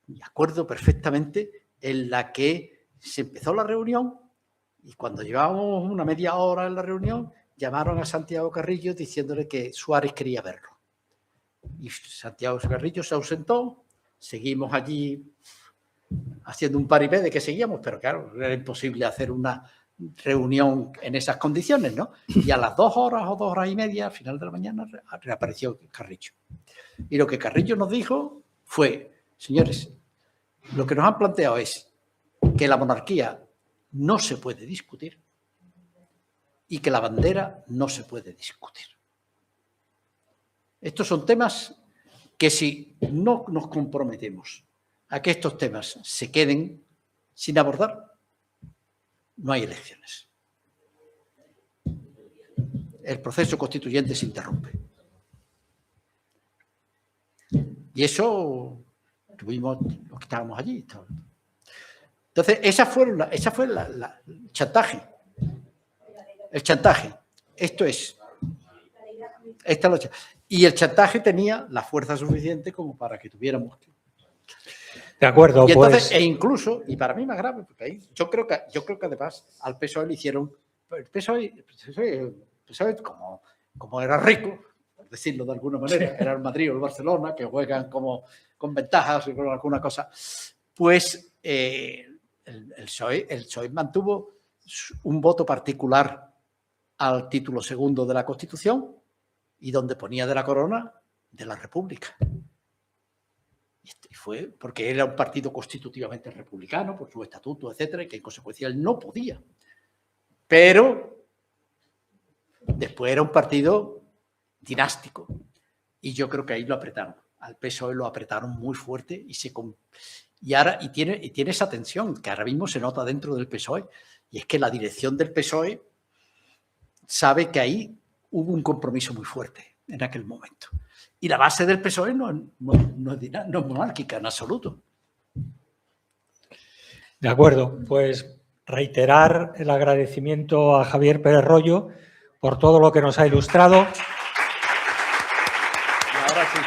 me acuerdo perfectamente, en la que se empezó la reunión y cuando llevábamos una media hora en la reunión, llamaron a Santiago Carrillo diciéndole que Suárez quería verlo. Y Santiago Carrillo se ausentó, seguimos allí haciendo un paripé de que seguíamos, pero claro, era imposible hacer una reunión en esas condiciones, ¿no? Y a las 2 horas o 2 horas y media, al final de la mañana, reapareció Carrillo. Y lo que Carrillo nos dijo fue, señores, lo que nos han planteado es que la monarquía no se puede discutir y que la bandera no se puede discutir. Estos son temas que si no nos comprometemos a que estos temas se queden sin abordar, no hay elecciones. El proceso constituyente se interrumpe. Y eso tuvimos los que estábamos allí. Entonces, esa fue el chantaje. El chantaje. Esto es. Esta lucha. Y el chantaje tenía la fuerza suficiente como para que tuviéramos. De acuerdo, Y entonces, pues. e incluso, y para mí más grave, porque ahí, yo creo que además al PSOE le hicieron. El PSOE como era rico, por decirlo de alguna manera, era el Madrid o el Barcelona, que juegan como con ventajas y con alguna cosa, pues el PSOE mantuvo un voto particular al título segundo de la Constitución y donde ponía de la corona de la República. Y fue porque era un partido constitutivamente republicano por su estatuto, etcétera, y que en consecuencia él no podía. Pero después era un partido dinástico y yo creo que ahí lo apretaron. Al PSOE lo apretaron muy fuerte y tiene esa tensión que ahora mismo se nota dentro del PSOE, y es que la dirección del PSOE sabe que ahí hubo un compromiso muy fuerte en aquel momento. Y la base del PSOE no es monárquica en absoluto. De acuerdo, pues reiterar el agradecimiento a Javier Pérez Royo por todo lo que nos ha ilustrado. Y ahora sí.